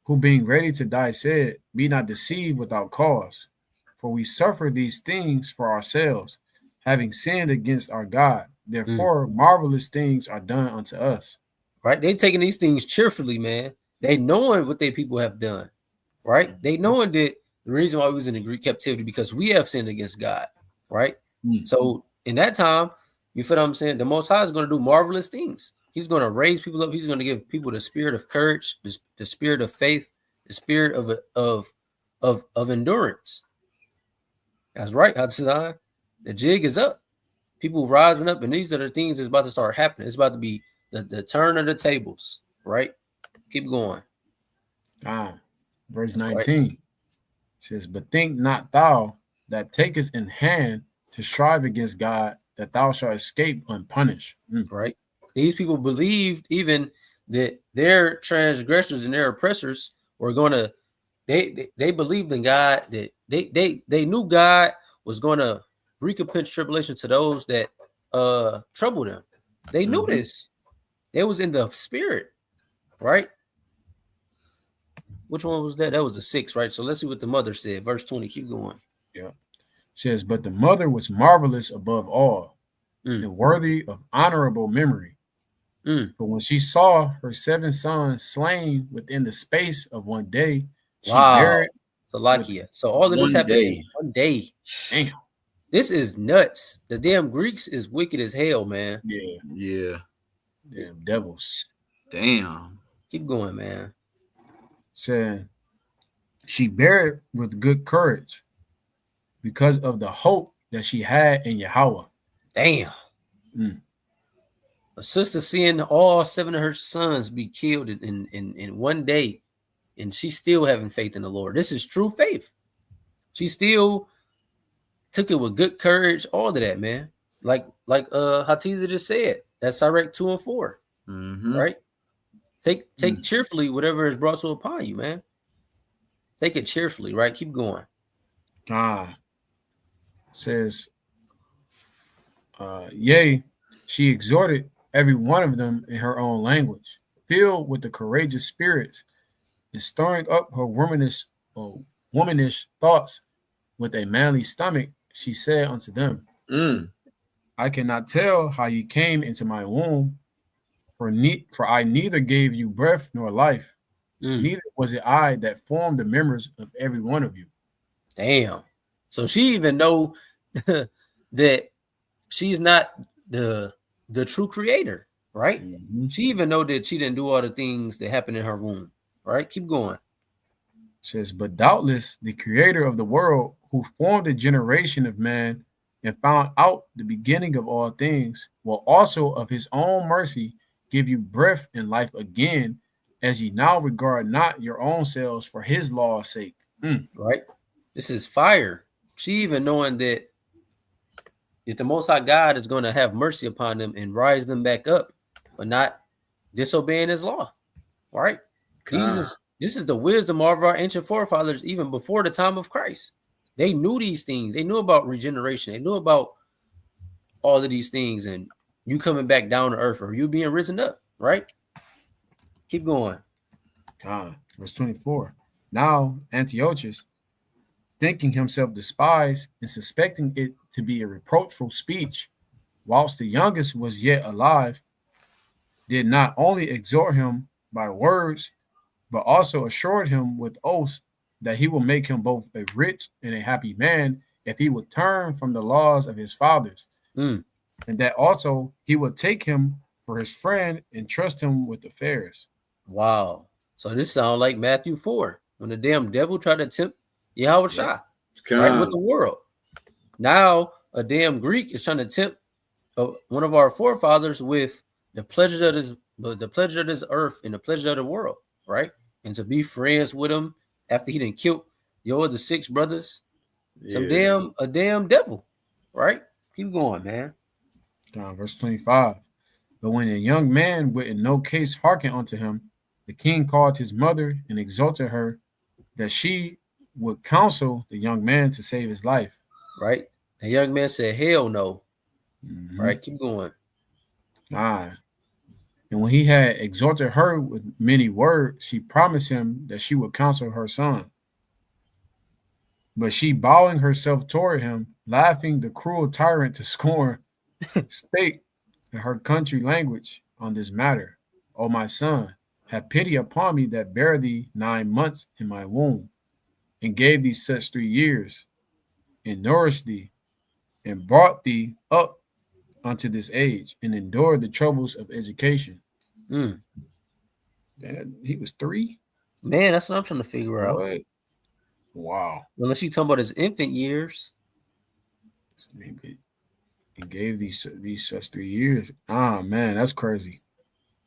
who being ready to die said, Be not deceived without cause, for we suffer these things for ourselves, having sinned against our God. Therefore, marvelous things are done unto us. Right? They taking these things cheerfully, man. They knowing what their people have done, right? They knowing that the reason why we was in the Greek captivity because we have sinned against God, right? So in that time, you feel what I'm saying? The Most High is going to do marvelous things. He's going to raise people up. He's going to give people the spirit of courage, the spirit of faith, the spirit of endurance. That's right, Hassan. The jig is up. People rising up, and these are the things that's about to start happening. It's about to be the turn of the tables, right? Keep going. Verse 19 says, But think not thou that takest in hand to strive against God, that thou shalt escape unpunished. Right? These people believed even that their transgressors and their oppressors were going to, they believed in God, that they knew God was going to recompense tribulation to those that trouble them. They knew this. They was in the spirit, right? Which one was that? That was the 6, right? So let's see what the mother said. Verse 20. Keep going. Yeah. It says, But the mother was marvelous above all, and worthy of honorable memory. But when she saw her 7 sons slain within the space of one day, she buried. Salakia. So all of this happened in one day. Damn. This is nuts. The damn Greeks is wicked as hell, man. Yeah. Damn devils. Damn. Keep going, man. Saying she buried with good courage because of the hope that she had in Yahawah. Damn. A sister seeing all 7 of her sons be killed in one day, and she's still having faith in the Lord. This is true faith. She still took it with good courage, all of that, man. Like Hatiza just said, that's Sirach 2 and 4. Right? Take cheerfully whatever is brought to upon you, man. Take it cheerfully, right? Keep going. Says, yea, she exhorted every one of them in her own language, filled with the courageous spirits, and stirring up her womanish thoughts with a manly stomach, she said unto them, I cannot tell how ye came into my womb, for I neither gave you breath nor life, neither was it I that formed the members of every one of you. Damn. So she even know that she's not the true creator, right? She even know that she didn't do all the things that happened in her womb, right? Keep going. Says, but doubtless the creator of the world, who formed a generation of man and found out the beginning of all things, will also of his own mercy give you breath and life again, as ye now regard not your own selves for his law's sake. Right? This is fire. She even knowing that the Most High God is going to have mercy upon them and rise them back up, but not disobeying his law. Right? This is the wisdom of our ancient forefathers, even before the time of Christ. They knew these things. They knew about regeneration. They knew about all of these things, and you coming back down to earth, or you being risen up, right? Keep going. Verse 24. Now Antiochus, thinking himself despised and suspecting it to be a reproachful speech, whilst the youngest was yet alive, did not only exhort him by words, but also assured him with oaths that he will make him both a rich and a happy man if he would turn from the laws of his fathers, and that also he would take him for his friend and trust him with affairs. Wow. So this sounds like Matthew 4, when the damn devil tried to tempt Yahawah right with the world. Now a damn Greek is trying to tempt one of our forefathers with the pleasure of this earth and the pleasure of the world, right? And to be friends with him after he done killed your other 6 brothers. A damn devil, right? Keep going, man. Verse 25. But when a young man would in no case hearken unto him, the king called his mother and exhorted her that she would counsel the young man to save his life. Right? The young man said, hell no. Mhm. Right? Keep going. And when he had exhorted her with many words, she promised him that she would counsel her son. But she, bowing herself toward him, laughing the cruel tyrant to scorn, spake in her country language on this matter. O my son, have pity upon me that bare thee 9 months in my womb, and gave thee such 3 years, and nourished thee, and brought thee up unto this age, and endured the troubles of education. Mm. He was 3? Man, that's what I'm trying to figure out. What? Wow. Unless you talking about his infant years. And gave these such 3 years. Man, that's crazy.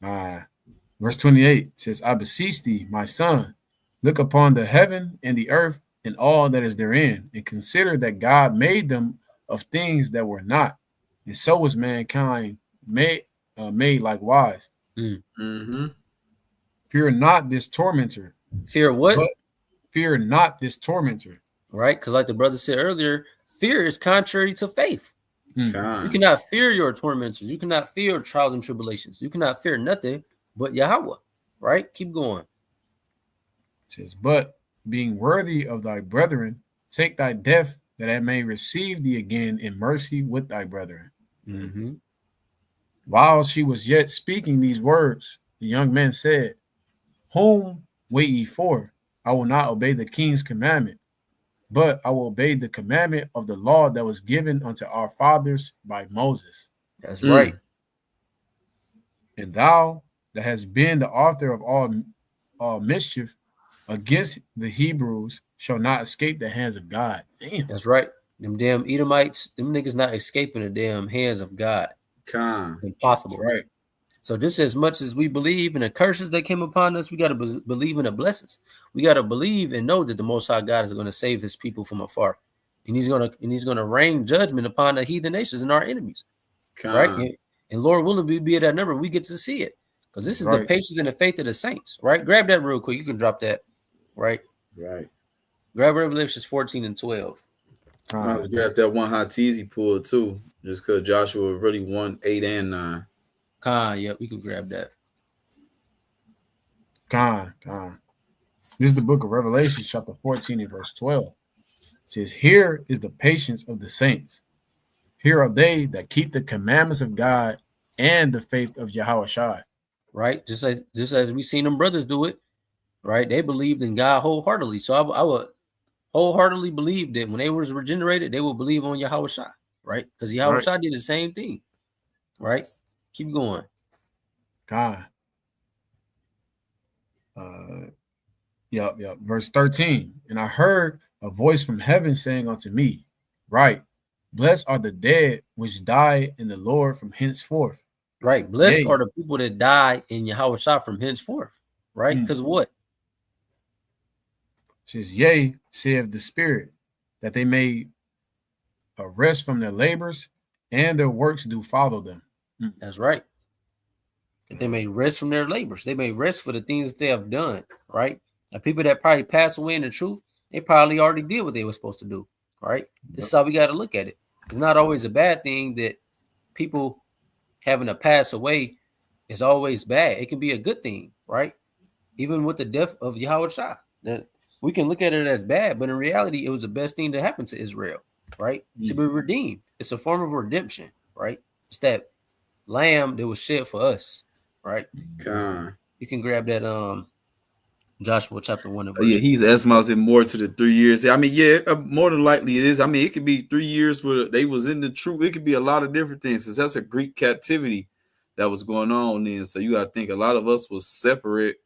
Verse 28 says, I beseech thee, my son, look upon the heaven and the earth and all that is therein, and consider that God made them of things that were not, and so was mankind made likewise. Mm-hmm. Fear not this tormentor. Fear what? But fear not this tormentor. Right? Because like the brother said earlier, fear is contrary to faith. You cannot fear your tormentors. You cannot fear trials and tribulations. You cannot fear nothing but Yahawah. Right? Keep going. It says, but being worthy of thy brethren, take thy death, that I may receive thee again in mercy with thy brethren. Mm-hmm. While she was yet speaking these words, the young man said, whom wait ye for? I will not obey the king's commandment, but I will obey the commandment of the law that was given unto our fathers by Moses. That's right. And thou that hast been the author of all mischief against the Hebrews shall not escape the hands of God. Damn. That's right. Them damn Edomites, them niggas not escaping the damn hands of God. Impossible. That's right. So just as much as we believe in the curses that came upon us, we got to believe in the blessings. We got to believe and know that the Most High God is going to save his people from afar. And he's going to rain judgment upon the heathen nations and our enemies. Right? And Lord willing, we be at that number. We get to see it. Because this is the patience and the faith of the saints. Right? Grab that real quick. You can drop that. Right? Right. Grab Revelations 14 and 12. I was grab that one hot teasy pull too. Just because Joshua really won 8 and 9. Yeah, we could grab that. This is the book of Revelation, chapter 14 and verse 12. It says, here is the patience of the saints. Here are they that keep the commandments of God and the faith of Yahawah. Right? Just as we seen them brothers do it. Right? They believed in God wholeheartedly. So I would wholeheartedly believe that when they was regenerated, they will believe on Yahawah. Right? Because Yahawah did the same thing. Right? Keep going. Yep. Verse 13. And I heard a voice from heaven saying unto me, right, blessed are the dead which die in the Lord from henceforth. Right. Blessed are the people that die in Yahawah from henceforth. Right? Because what? It says, yea, saith the Spirit, that they may rest from their labors, and their works do follow them. That's right. That they may rest from their labors. They may rest for the things they have done. Right? The people that probably pass away in the truth, they probably already did what they were supposed to do. Right? This is how we got to look at it. It's not always a bad thing that people having to pass away is always bad. It can be a good thing, right? Even with the death of Yahawah, that we can look at it as bad, but in reality, it was the best thing to happen to Israel, right? To be redeemed. It's a form of redemption, right? It's that lamb that was shed for us, right? You can grab that Joshua chapter 1 and verse. Yeah, he's espousing more to the 3 years. I mean, yeah, more than likely it is. I mean, it could be 3 years where they was in the truth. It could be a lot of different things, since that's a Greek captivity that was going on then. So you got to think a lot of us was separate.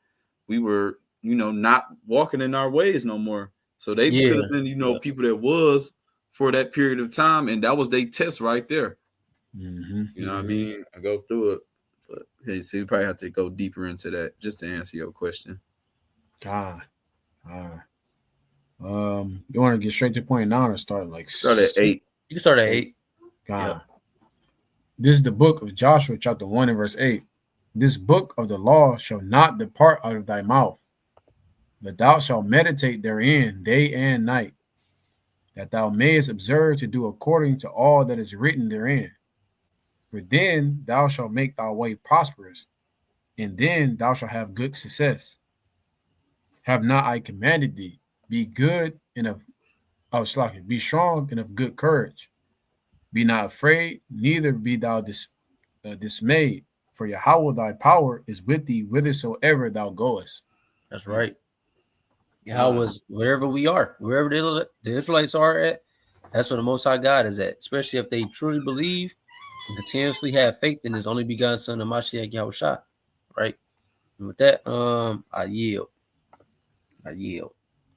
We were, not walking in our ways no more. So they could have been, people that was for that period of time, and that was their test right there. You know what I mean? I go through it, but hey, so you probably have to go deeper into that just to answer your question. You want to get straight to point now or start at 8? You can start at 8. This is the book of Joshua, chapter 1 and verse 8. This book of the law shall not depart out of thy mouth, but thou shalt meditate therein day and night, that thou mayest observe to do according to all that is written therein. For then thou shalt make thy way prosperous, and then thou shalt have good success. Have not I commanded thee? Be good and be strong and of good courage. Be not afraid, neither be thou dismayed, for Yahawah thy power is with thee whithersoever thou goest. That's right. Yahawah's wherever we are, wherever the Israelites are at, that's where the Most High God is at. Especially if they truly believe and continuously have faith in His only begotten Son Yahawashi Yahawah. Right. And with that, I yield.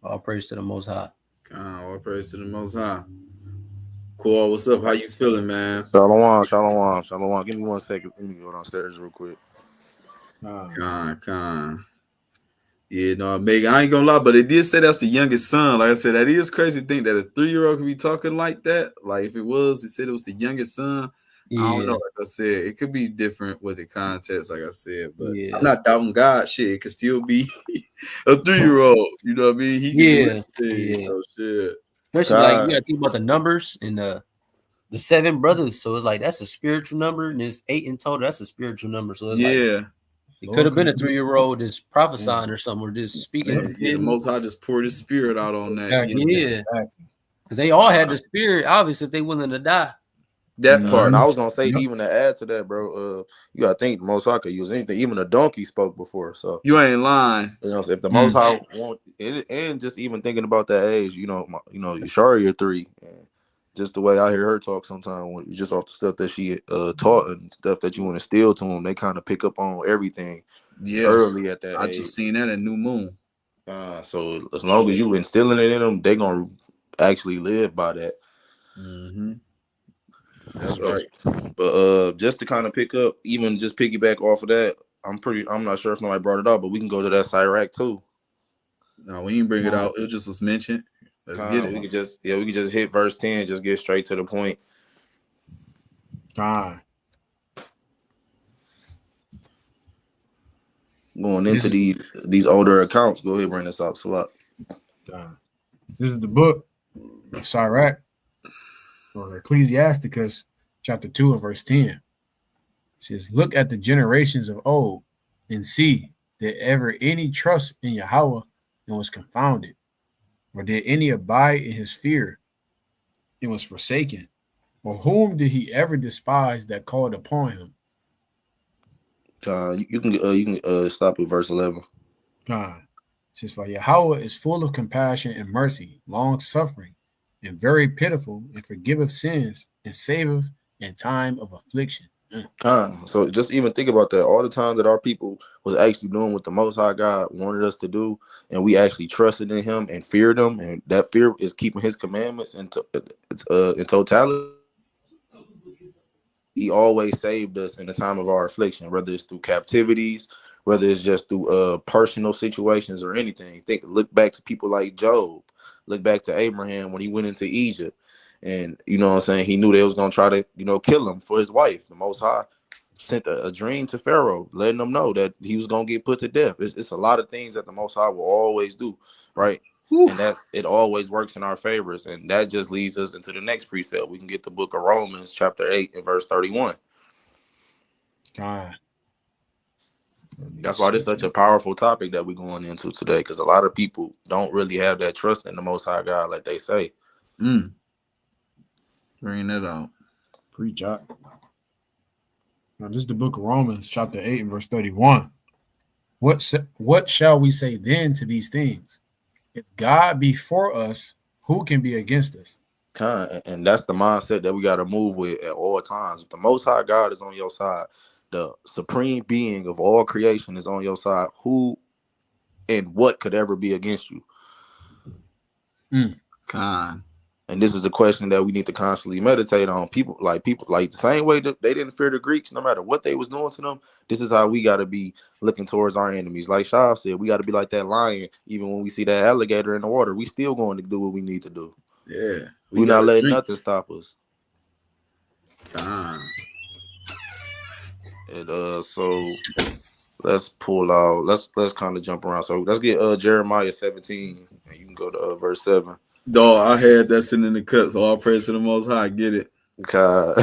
All praise to the Most High. All praise to the Most High. Cool. What's up? How you feeling, man? Shalom. Give me 1 second. Let me go downstairs real quick. Yeah, no, Megan, I ain't gonna lie, but it did say that's the youngest son. Like I said, that is crazy to think that a 3-year-old can be talking like that. Like if it said it was the youngest son. Yeah. I don't know. Like I said, it could be different with the context, like I said, but Yeah. I'm not doubting God. Shit, it could still be a 3-year-old. You know what I mean? He can do anything. So shit. Especially like you gotta think about the numbers and the 7 brothers. So it's like that's a spiritual number, and it's 8 in total. That's a spiritual number. So it's like it could have been a 3-year-old just prophesying or something, or just speaking. Yeah, the Most High just poured His Spirit out on that. Yeah, because they all had the Spirit. Obviously, if they willing to die. That part. And I was gonna say, even to add to that, bro, you gotta think the Most High could use anything. Even a donkey spoke before, so you ain't lying. You know, if the Most High want it, and just even thinking about that age, Yashari, you're 3, and just the way I hear her talk sometimes, when just off the stuff that she taught and stuff that you want to instill to them, they kind of pick up on everything. Early at that age. I just seen that at New Moon. So as long as you instilling it in them, they're gonna actually live by that. Mm-hmm. That's right. But just to kind of pick up, even just piggyback off of that, I'm not sure if nobody brought it up, but we can go to that Sirach too. No, we didn't bring it out. It just was mentioned. Let's get it. We could just hit verse 10, just get straight to the point. Going into these older accounts, go ahead, bring this up. So this is the book of Sirach for Ecclesiasticus, chapter 2 and verse 10. It says, look at the generations of old and see, did ever any trust in Yahawah and was confounded? Or did any abide in his fear and was forsaken? Or whom did he ever despise that called upon him? You can stop at verse 11. It says, for Yahawah is full of compassion and mercy, long suffering, and very pitiful, and forgiveth sins, and saveth in time of affliction. So just even think about that. All the time that our people was actually doing what the Most High God wanted us to do, and we actually trusted in Him and feared Him, and that fear is keeping His commandments in totality. He always saved us in the time of our affliction, whether it's through captivities, whether it's just through personal situations or anything. Look back to people like Job. Look back to Abraham when he went into Egypt. And, you know what I'm saying, he knew they was going to try to, kill him for his wife. The Most High sent a dream to Pharaoh, letting them know that he was going to get put to death. It's a lot of things that the Most High will always do, right? And that it always works in our favors. And that just leads us into the next precept. We can get the book of Romans, chapter 8 and verse 31. That's why this is such a powerful topic that we're going into today, because a lot of people don't really have that trust in the Most High God like they say. Bring that out. Preach out. Now, this is the book of Romans, chapter 8 and verse 31. What shall we say then to these things? If God be for us, who can be against us? And that's the mindset that we got to move with at all times. If the Most High God is on your side, the supreme being of all creation is on your side, who and what could ever be against you? And this is a question that we need to constantly meditate on. People like the same way that they didn't fear the Greeks, no matter what they was doing to them. This is how we got to be looking towards our enemies. Like Shaw said, we got to be like that lion. Even when we see that alligator in the water, we still going to do what we need to do. Yeah, we're not letting nothing stop us. And so let's pull out. Let's kind of jump around. So let's get Jeremiah 17, and you can go to verse 7. Dog, I had that sitting in the cut, so all praise to the Most High. Get it. God.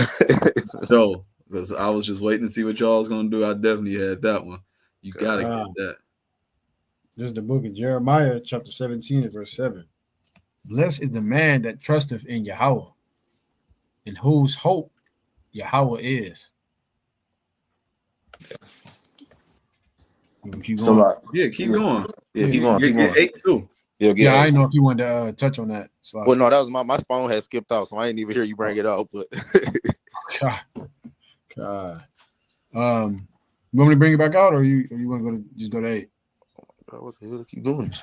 So, because I was just waiting to see what y'all was going to do. I definitely had that one. You got to get that. This is the book of Jeremiah, chapter 17, and verse 7. Blessed is the man that trusteth in Yahawah, in whose hope Yahawah is. Keep So going. Yeah, keep going. Yeah, keep going. Keep Get going. 8 too. Yeah, I didn't know if you wanted to touch on that. So well, no, that was my phone had skipped out, so I didn't even hear you bring it up. But God. You want me to bring it back out, or you want to just go to 8? what the hell? Keep doing this.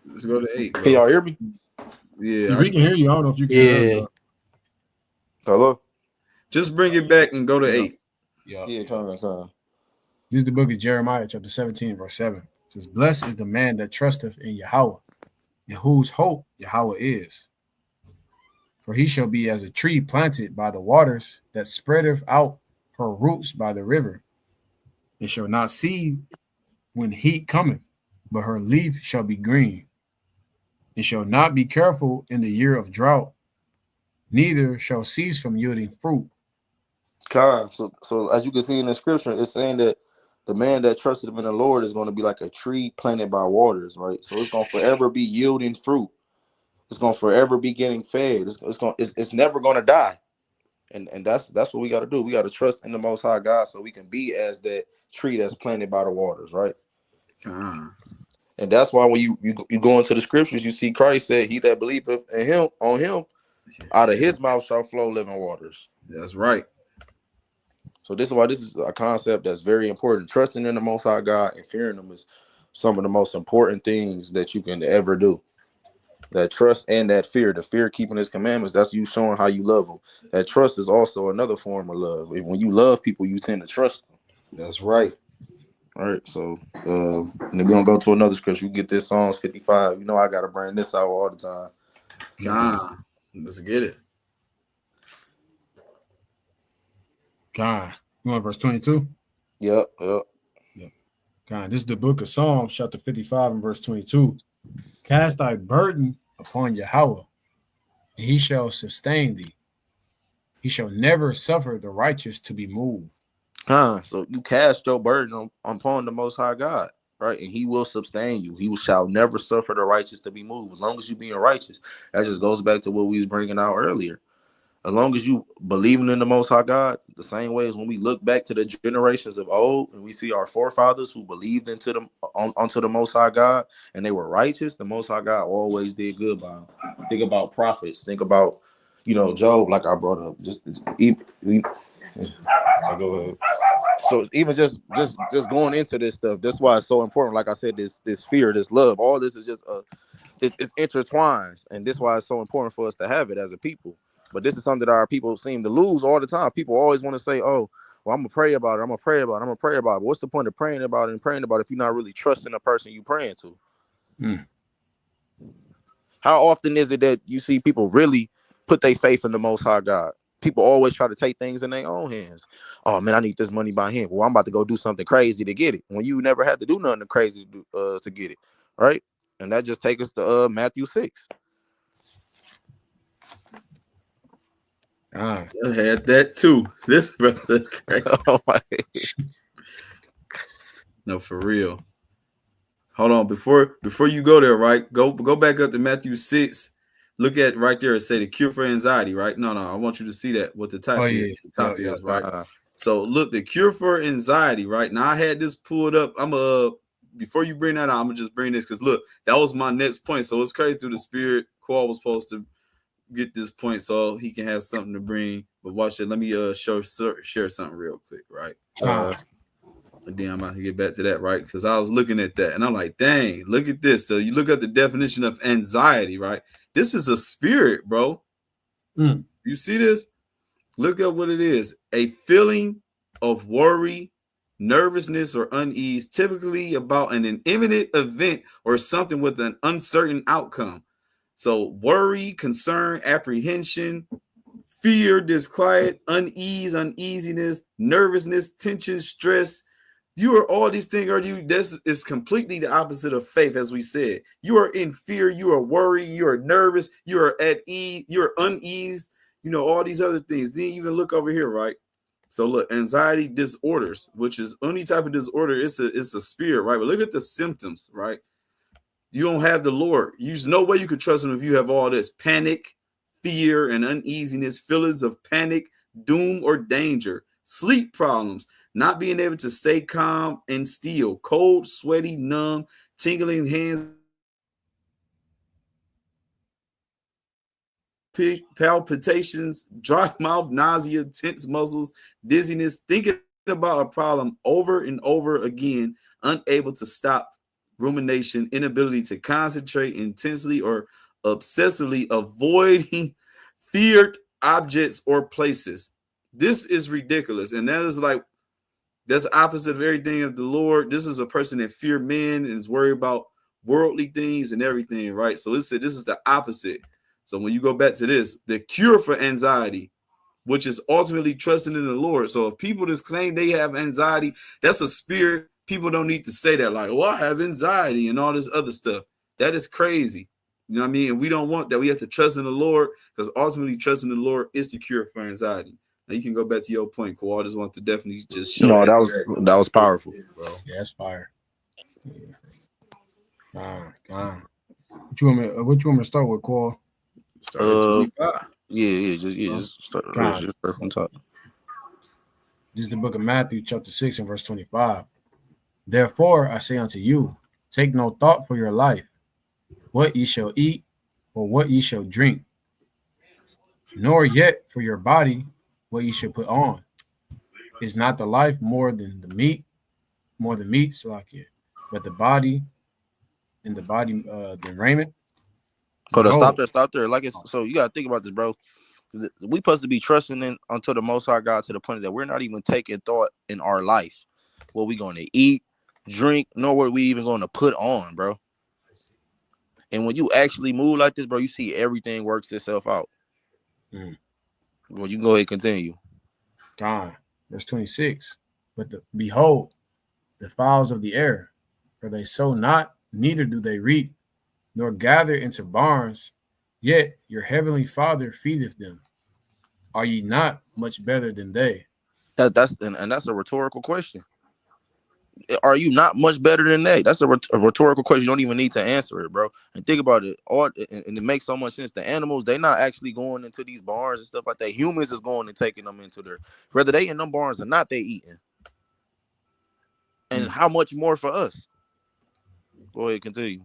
Let's go to 8. Bro. Can y'all hear me? Yeah, we can hear you. I don't know if you can hear us. Hello? Just bring it back and go to 8. Yeah, come on. This is the book of Jeremiah, chapter 17, verse 7. It says, blessed is the man that trusteth in Yahawah, in whose hope Yahawah is. For he shall be as a tree planted by the waters, that spreadeth out her roots by the river. It shall not see when heat cometh, but her leaf shall be green. It shall not be careful in the year of drought, neither shall cease from yielding fruit. God, so as you can see in the scripture, it's saying that the man that trusted him in the Lord is going to be like a tree planted by waters, right? So it's going to forever be yielding fruit. It's going to forever be getting fed. It's never going to die. And that's what we got to do. We got to trust in the Most High God so we can be as that tree that's planted by the waters, right? And that's why when you go into the scriptures, you see Christ said, "He that believeth in him, on him, out of his mouth shall flow living waters." That's right. So this is why this is a concept that's very important. Trusting in the Most High God and fearing him is some of the most important things that you can ever do. That trust and that fear, the fear keeping his commandments, that's you showing how you love him. That trust is also another form of love. When you love people, you tend to trust them. That's right. All right, so and then we're gonna go to another scripture. You get this Psalms 55. You know I gotta bring this out all the time. Let's get it. God. You want verse 22? Yep. God, this is the book of Psalms, chapter 55 and verse 22. Cast thy burden upon Yahawah, and he shall sustain thee. He shall never suffer the righteous to be moved. So you cast your burden upon the Most High God, right? And he will sustain you. He shall never suffer the righteous to be moved. As long as you being righteous, that just goes back to what we was bringing out earlier. As long as you believing in the Most High God, the same way as when we look back to the generations of old and we see our forefathers who believed into them onto the Most High God and they were righteous, the Most High God always did good by them. Think about prophets. Think about, Job, like I brought up. Go ahead. So even just going into this stuff, that's why it's so important. Like I said, this fear, this love, all this is just it's intertwined, and this is why it's so important for us to have it as a people. But this is something that our people seem to lose all the time. People always want to say, "Oh, well, I'm gonna pray about it. I'm gonna pray about it. I'm gonna pray about it." But what's the point of praying about it and praying about it if you're not really trusting the person you're praying to? How often is it that you see people really put their faith in the Most High God? People always try to take things in their own hands. Oh man, I need this money by him. Well, I'm about to go do something crazy to get it. When you never had to do nothing crazy to get it, right? And that just takes us to Matthew 6. I had that too. This brother crazy. Oh my. No, for real. Hold on, before you go there, right? Go back up to Matthew 6. Look at right there. It say the cure for anxiety, right? No, I want you to see that what the type is. The top is, right? So look, the cure for anxiety, right? Now I had this pulled up. Before you bring that out, I'm gonna just bring this because look, that was my next point. So it's crazy through the spirit. Qual was supposed to get this point so he can have something to bring. But watch it. Let me share something real quick, right? And then I'm about to get back to that, right? Because I was looking at that and I'm like, dang, look at this. So you look at the definition of anxiety, right? This is a spirit, bro. You see this? Look at what it is. A feeling of worry, nervousness, or unease, typically about an imminent event or something with an uncertain outcome. So worry, concern, apprehension, fear, disquiet, unease, uneasiness, nervousness, tension, stress. You are all these things. Are you? This is completely the opposite of faith, as we said. You are in fear. You are worried. You are nervous. You are at ease. You are unease. You know all these other things. Then even look over here, right? So look, anxiety disorders, which is any type of disorder. It's a spirit, right? But look at the symptoms, right? You don't have the Lord. There's no way you could trust him if you have all this panic, fear, and uneasiness, feelings of panic, doom, or danger, sleep problems, not being able to stay calm and still, cold, sweaty, numb, tingling hands, palpitations, dry mouth, nausea, tense muscles, dizziness, thinking about a problem over and over again, unable to stop, rumination, inability to concentrate intensely or obsessively, avoiding feared objects or places. This is ridiculous. And that is like, that's opposite of everything of the Lord. This is a person that fear men and is worried about worldly things and everything, right? So this is the opposite. So when you go back to this, the cure for anxiety, which is ultimately trusting in the Lord. So if people just claim they have anxiety, that's a spirit. People don't need to say that like, well, I have anxiety and all this other stuff. That is crazy. You know what I mean? And we don't want that. We have to trust in the Lord, because ultimately trusting the Lord is the cure for anxiety. Now you can go back to your point, Cole. I just want to definitely just show No, that was powerful, bro. Yeah, that's fire. Yeah. What you want me to start with, Cole? Start at 25. Just start from top. This is the book of Matthew, chapter 6, and verse 25. Therefore, I say unto you, take no thought for your life, what ye shall eat, or what ye shall drink, nor yet for your body, what ye shall put on. Is not the life more than meat, Salakia, but the body, and the body than raiment? Hold on, stop there. Like so you gotta think about this, bro. We supposed to be trusting in unto the Most High God to the point that we're not even taking thought in our life what we going to eat, drink, nor what we even going to put on, bro. And when you actually move like this, bro, you see everything works itself out. Well, you can go ahead and continue. Verse 26. But behold, the fowls of the air, for they sow not, neither do they reap, nor gather into barns, yet your heavenly Father feedeth them. Are ye not much better than they? That's a rhetorical question. Are you not much better than they? That's a rhetorical question. You don't even need to answer it, bro. And think about it. And it makes so much sense. The animals, they're not actually going into these barns and stuff like that. Humans is going and taking them into their, whether they in them barns or not, they eating. And how much more for us? Go ahead, continue.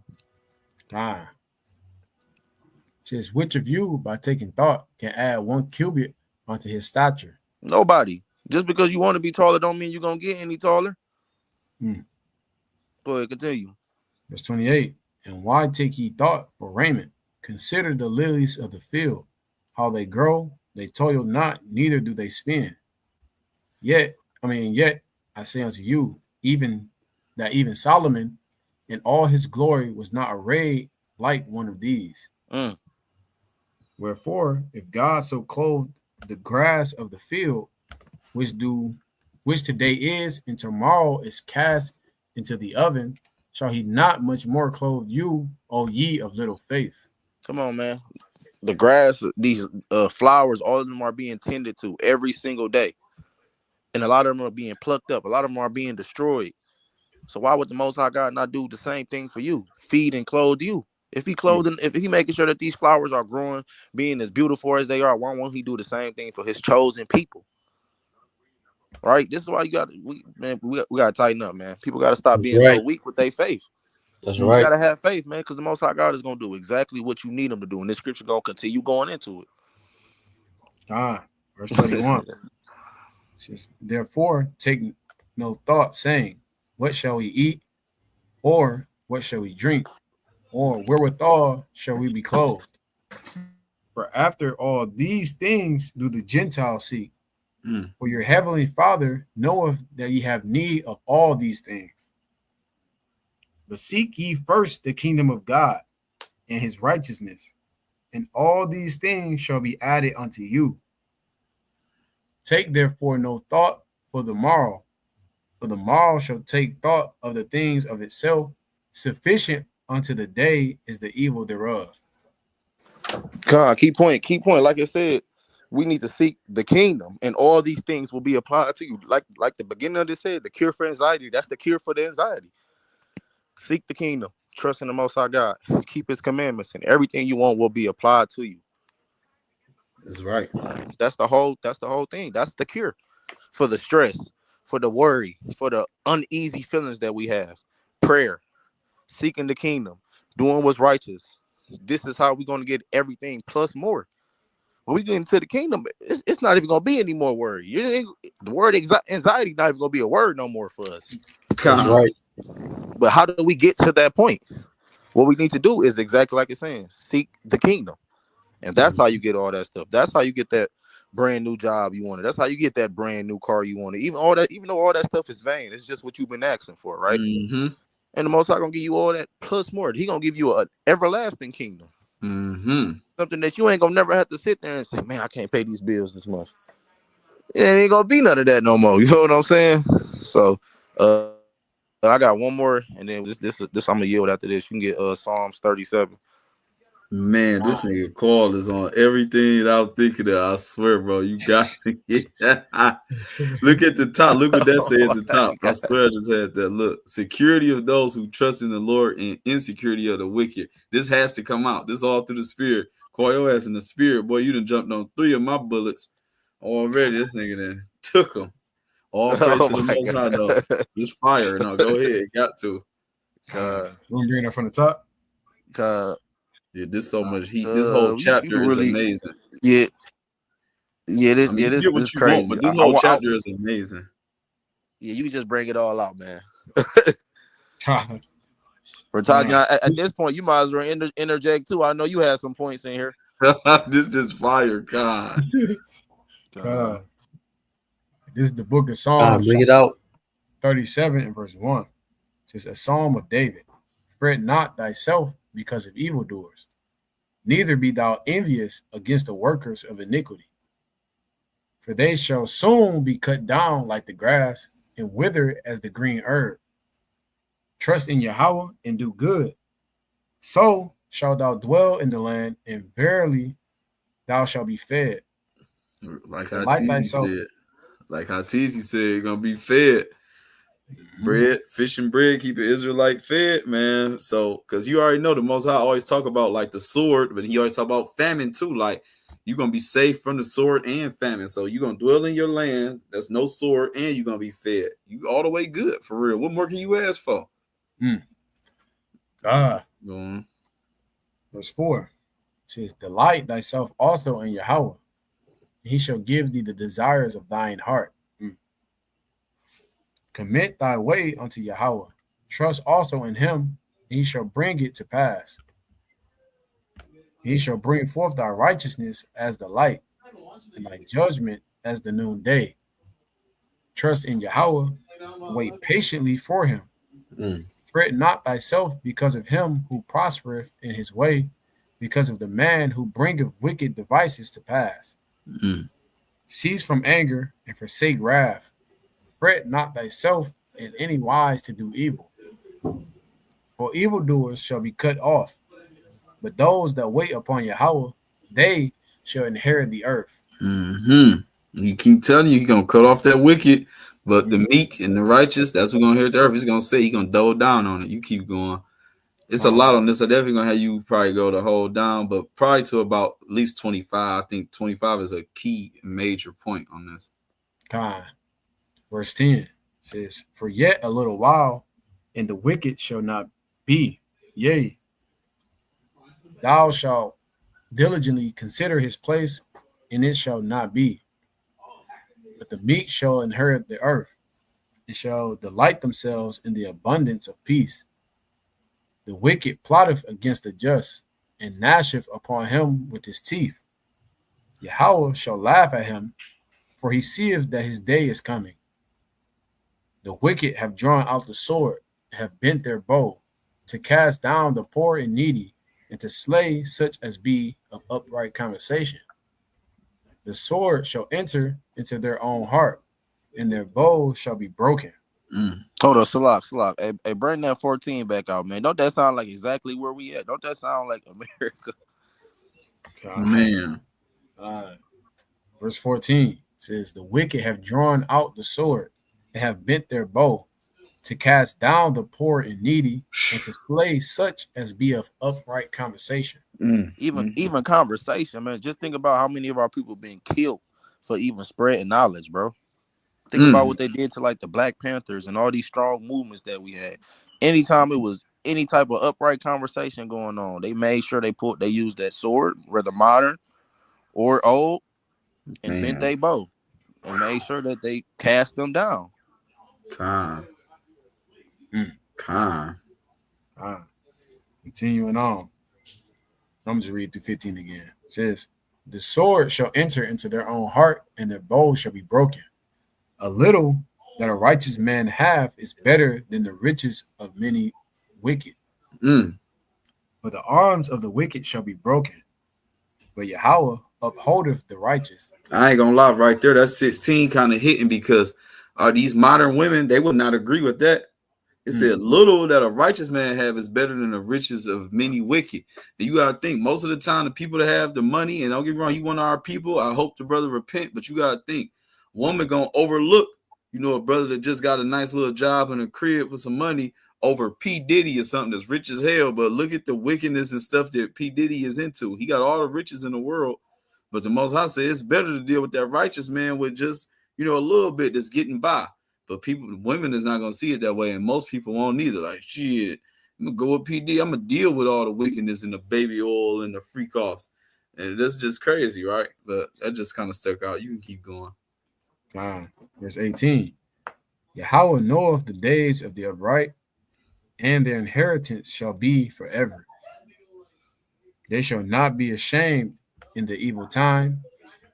Says, which of you, by taking thought, can add 1 cubit unto his stature? Nobody. Just because you want to be taller don't mean you're going to get any taller. Go ahead, continue. Verse 28. And why take ye thought for raiment? Consider the lilies of the field, how they grow, they toil not, neither do they spin. Yet I say unto you, even Solomon in all his glory was not arrayed like one of these. Wherefore, if God so clothed the grass of the field, which today is and tomorrow is cast into the oven, shall he not much more clothe you, O ye of little faith? Come on, man. The grass, these flowers, all of them are being tended to every single day. And a lot of them are being plucked up. A lot of them are being destroyed. So why would the Most High God not do the same thing for you? Feed and clothe you. If he making sure that these flowers are growing, being as beautiful as they are, why won't he do the same thing for his chosen people? Right? This is why we got to tighten up, man. People got to stop being so weak with their faith. That's right. You got to have faith, man, because the Most High God is going to do exactly what you need him to do. And this scripture going to continue going into it. Verse 31. Says, therefore, take no thought, saying, what shall we eat? Or what shall we drink? Or wherewithal shall we be clothed? For after all these things do the Gentiles seek. For your heavenly Father knoweth that ye have need of all these things. But seek ye first the kingdom of God and his righteousness, and all these things shall be added unto you. Take therefore no thought for the morrow, for the morrow shall take thought of the things of itself. Sufficient unto the day is the evil thereof. God, key point, key point. Like I said, we need to seek the kingdom, and all these things will be applied to you. Like the beginning of this said, the cure for anxiety. That's the cure for the anxiety. Seek the kingdom, trust in the Most High God, keep His commandments, and everything you want will be applied to you. That's right. That's the whole. That's the whole thing. That's the cure for the stress, for the worry, for the uneasy feelings that we have. Prayer, seeking the kingdom, doing what's righteous. This is how we're going to get everything plus more. When we get into the kingdom, it's not even going to be any more worry. The word anxiety not even going to be a word no more for us. That's right. But how do we get to that point? What we need to do is exactly like it's saying, seek the kingdom. And that's how you get all that stuff. That's how you get that brand new job you wanted. That's how you get that brand new car you wanted. Even though all that stuff is vain, it's just what you've been asking for, right? Mm-hmm. And the Most High gonna give you all that plus more. He gonna give you an everlasting kingdom. Mm-hmm. Something that you ain't gonna never have to sit there and say, man, I can't pay these bills this month. It ain't gonna be none of that no more. You know what I'm saying? So I got one more, and then this I'm gonna yield after this. You can get Psalms 37. Man, this nigga Carl is on everything that I'm thinking of. I swear, bro. You got to get Look at the top. Look what that said at the top. I swear I just had that. Look. Security of those who trust in the Lord and insecurity of the wicked. This has to come out. This is all through the spirit. Call your ass in the spirit. Boy, you done jumped on 3 of my bullets already. This nigga then took them. All praise to the Most High, though. This fire. No, go ahead. Got to. We're bringing it from the top. Yeah, this so much heat. This whole chapter is amazing. Yeah. Yeah, this you this get what this you crazy. want, but this whole chapter is amazing. Yeah, you can just bring it all out, man. For at this point, you might as well interject too. I know you had some points in here. This is fire, God. This is the book of Psalms. Bring it out. 37 and verse 1. It says, a psalm of David. Fret not thyself because of evildoers, neither be thou envious against the workers of iniquity. For they shall soon be cut down like the grass and wither as the green herb. Trust in Yahawah and do good. So shalt thou dwell in the land, and verily thou shalt be fed. Like how Teezy said, you're gonna be fed. Bread, fish and bread, keep an Israelite fed, man. So, because you already know the Most High always talk about like the sword, but he always talk about famine too. Like you're gonna be safe from the sword and famine. So you're gonna dwell in your land. There's no sword, and you're gonna be fed. You all the way good for real. What more can you ask for? God. Verse 4 says, delight thyself also in Yahawah, and he shall give thee the desires of thine heart. Commit thy way unto Yahawah. Trust also in him, and he shall bring it to pass. He shall bring forth thy righteousness as the light, and thy judgment as the noonday. Trust in Yahawah, wait patiently for him. Fret not thyself because of him who prospereth in his way, because of the man who bringeth wicked devices to pass. Cease from anger and forsake wrath. Fret not thyself in any wise to do evil. For evildoers shall be cut off, but those that wait upon Yahawah, they shall inherit the earth. You keep telling you, he's gonna cut off that wicked, but the meek and the righteous, that's what's gonna inherit the earth. He's gonna say he's gonna double down on it. You keep going. It's a lot on this. I definitely gonna have you probably go the whole down, but probably to about at least 25. I think 25 is a key major point on this. Verse 10 says, for yet a little while, and the wicked shall not be. Yea, thou shalt diligently consider his place, and it shall not be. But the meek shall inherit the earth, and shall delight themselves in the abundance of peace. The wicked plotteth against the just, and gnasheth upon him with his teeth. Yahawah shall laugh at him, for he seeth that his day is coming. The wicked have drawn out the sword, and have bent their bow, to cast down the poor and needy, and to slay such as be of upright conversation. the sword shall enter into their own heart, and their bow shall be broken. Hold on, Salak. Hey, bring that 14 back out, man. Don't that sound like exactly where we at? Don't that sound like America? Man. Verse 14 says, the wicked have drawn out the sword and have bent their bow to cast down the poor and needy and to slay such as be of upright conversation. Even conversation, man. Just think about how many of our people been killed for even spreading knowledge, bro. Think about what they did to like the Black Panthers and all these strong movements that we had. Anytime it was any type of upright conversation going on, they made sure they used that sword, whether modern or old, and bent their bow and made sure that they cast them down. Continuing on. I'm just read through 15 again. It says, the sword shall enter into their own heart, and their bow shall be broken. A little that a righteous man have is better than the riches of many wicked. For the arms of the wicked shall be broken, but Yahawah upholdeth the righteous. I ain't gonna lie, right there, that's 16 kind of hitting, because these modern women, they would not agree with that. It said, little that a righteous man have is better than the riches of many wicked. And you gotta think, most of the time, the people that have the money, and don't get me wrong, you want our people, I hope the brother repent, but you gotta think, woman gonna overlook, a brother that just got a nice little job in a crib for some money over P. Diddy or something that's rich as hell. But look at the wickedness and stuff that P. Diddy is into. He got all the riches in the world, but the Most High said it's better to deal with that righteous man with just, a little bit that's getting by. But women is not going to see it that way. And most people won't either. Like, shit, I'm going to go with PD. I'm going to deal with all the wickedness and the baby oil and the freak offs. And that's just crazy, right? But that just kind of stuck out. You can keep going. Verse 18. Yahawah knoweth the days of the upright, and their inheritance shall be forever. They shall not be ashamed in the evil time,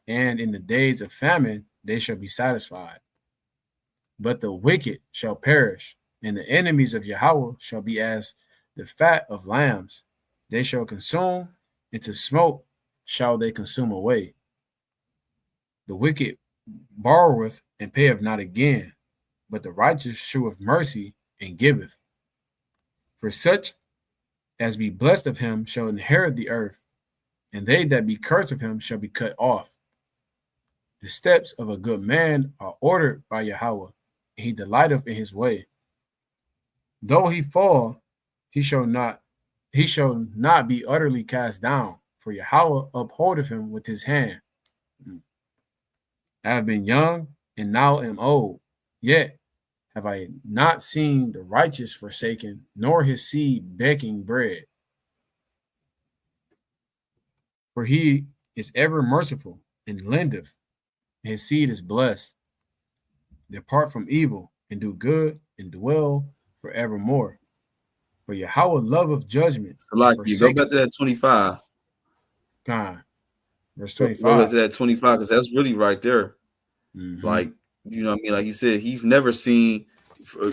and in the days of famine they shall be satisfied. But the wicked shall perish, and the enemies of Yahawah shall be as the fat of lambs. They shall consume, and to smoke shall they consume away. The wicked borroweth and payeth not again, but the righteous sheweth mercy and giveth. For such as be blessed of him shall inherit the earth, and they that be cursed of him shall be cut off. The steps of a good man are ordered by Yahawah, and he delighteth in his way. Though he fall, he shall not be utterly cast down, for Yahawah upholdeth him with his hand. I have been young and now am old, yet have I not seen the righteous forsaken, nor his seed begging bread. For he is ever merciful and lendeth, and his seed is blessed. Depart from evil and do good and dwell forevermore. For Yahawah loveth judgment. So like you go back to that 25. God. Verse 25. Go back to that 25, because that's really right there. Like, you know what I mean? Like he said, he's never seen,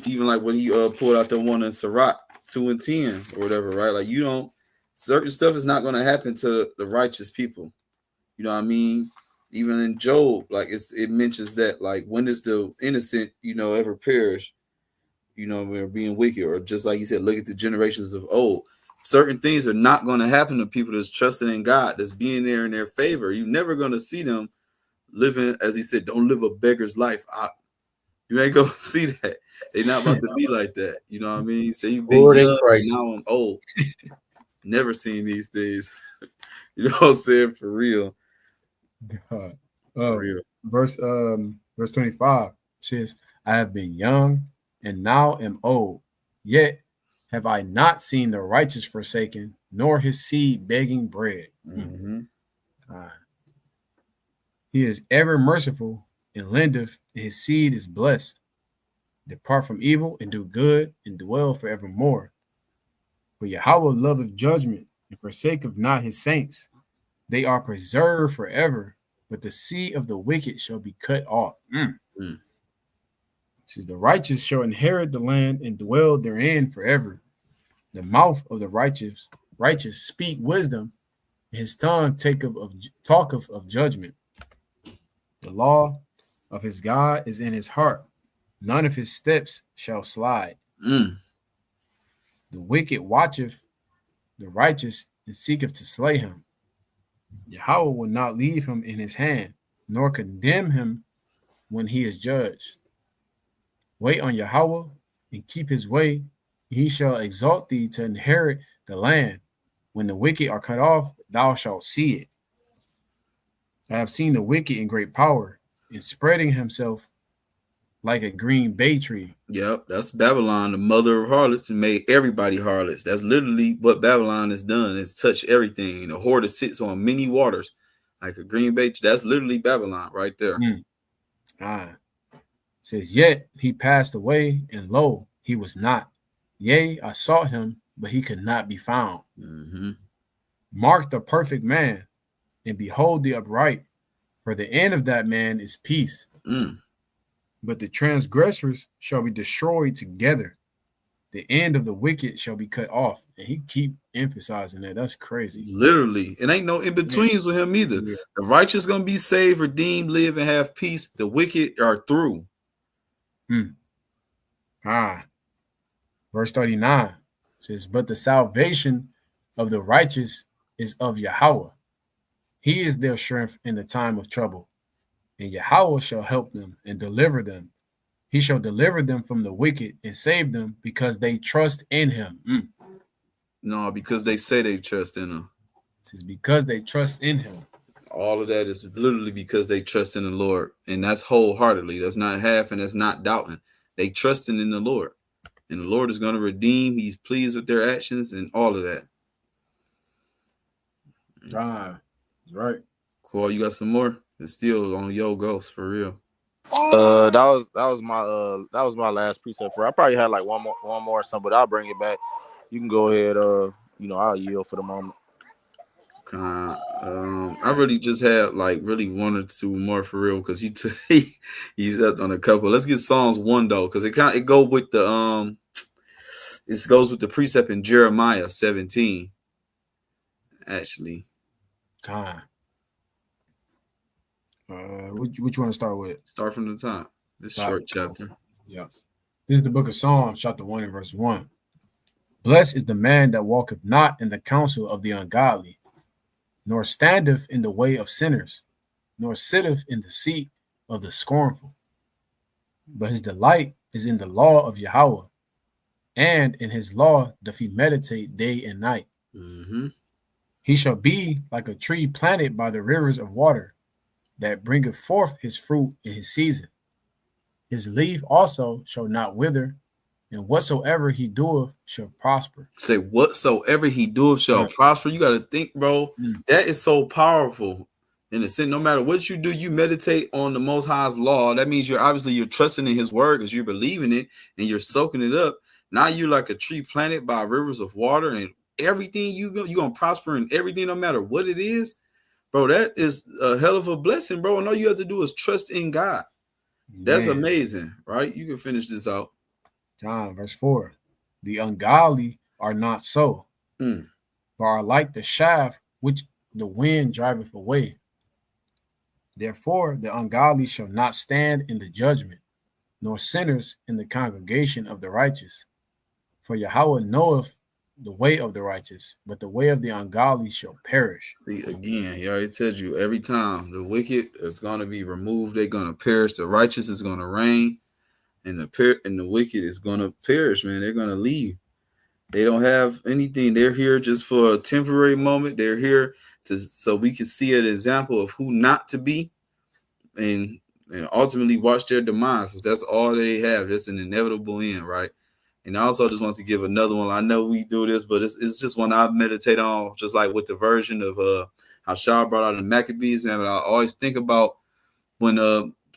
even like when he pulled out the one in Sirach 2 and 10 or whatever, right? Like certain stuff is not going to happen to the righteous people. You know what I mean? Even in Job, like it mentions that, like, when is the innocent, ever perish, we're being wicked, or just like he said, look at the generations of old. Certain things are not going to happen to people that's trusting in God, that's being there in their favor. You're never going to see them living, as he said, don't live a beggar's life. You ain't gonna see that. They're not about to be like that. You know what I mean? Say you've been young, now I'm old. Never seen these days. You know what I'm saying? For real. For real. Verse 25 says, I have been young and now am old, yet have I not seen the righteous forsaken, nor his seed begging bread. He is ever merciful and lendeth, and his seed is blessed. Depart from evil and do good and dwell forevermore. For Yahawah loveth judgment and forsaketh not his saints. They are preserved forever, but the seed of the wicked shall be cut off. Says the righteous shall inherit the land and dwell therein forever. The mouth of the righteous speak wisdom, and his tongue talketh of judgment. law of his God is in his heart. None of his steps shall slide. Mm. The wicked watcheth the righteous and seeketh to slay him. Yahawah will not leave him in his hand, nor condemn him when he is judged. Wait on Yahawah and keep his way. He shall exalt thee to inherit the land. When the wicked are cut off, thou shalt see it. I have seen the wicked in great power, and spreading himself like a green bay tree. Yep, that's Babylon, the mother of harlots, and made everybody harlots. That's literally what Babylon has done. It's touched everything. The whore that sits on many waters, like a green bay tree. That's literally Babylon right there. Says, yet he passed away, and lo, he was not. Yea, I sought him, but he could not be found. Mm-hmm. Mark the perfect man, and behold the upright, for the end of that man is peace. But the transgressors shall be destroyed together. The end of the wicked shall be cut off. And he keep emphasizing that. That's crazy. Literally. It ain't no in-betweens with him either. Yeah. The righteous going to be saved, redeemed, live, and have peace. The wicked are through. Verse 39 says, but the salvation of the righteous is of Yahawah. He is their strength in the time of trouble. And Yahawah shall help them and deliver them. He shall deliver them from the wicked and save them because they trust in him. No, because they say they trust in him. It is because they trust in him. All of that is literally because they trust in the Lord. And that's wholeheartedly. That's not half and that's not doubting. They trusting in the Lord. And the Lord is going to redeem. He's pleased with their actions and all of that. Right. Cool. You got some more? It's still on Yo Ghost for real. That was my last precept for. I probably had like one more or something, but I'll bring it back. You can go ahead. I'll yield for the moment. I really just had like really one or two more for real because he's up on a couple. Let's get Psalms 1 though, because it goes with the it goes with the precept in Jeremiah 17. Actually. Which you want to start with? Start from the top. This short chapter. Yeah. This is the book of Psalms, chapter 1 and verse 1. Blessed is the man that walketh not in the counsel of the ungodly, nor standeth in the way of sinners, nor sitteth in the seat of the scornful. But his delight is in the law of Yahawah, and in his law doth he meditate day and night. He shall be like a tree planted by the rivers of water, that bringeth forth his fruit in his season. His leaf also shall not wither, and whatsoever he doeth shall prosper. Say, whatsoever he doeth shall prosper. You got to think, bro. That is so powerful. In a sense, no matter what you do, you meditate on the Most High's law. That means you're trusting in his word because you're believing it and you're soaking it up. Now you're like a tree planted by rivers of water, and everything you're going to prosper in everything, no matter what it is. Bro, that is a hell of a blessing, bro. And all you have to do is trust in God. That's amazing, right? You can finish this out. Verse 4. The ungodly are not so, but are like the shaft which the wind driveth away. Therefore, the ungodly shall not stand in the judgment, nor sinners in the congregation of the righteous. For Yahawah knoweth the way of the righteous, but the way of the ungodly shall perish. See, again, he already told you every time the wicked is going to be removed, they're going to perish. The righteous is going to reign, and the wicked is going to perish, man. They're going to leave. They don't have anything. They're here just for a temporary moment. They're here so we can see an example of who not to be, and ultimately watch their demise. That's all they have. That's an inevitable end, right? And I also just want to give another one. I know we do this, but it's just one I meditate on, just like with the version of how Shah brought out the Maccabees, man. But I always think about when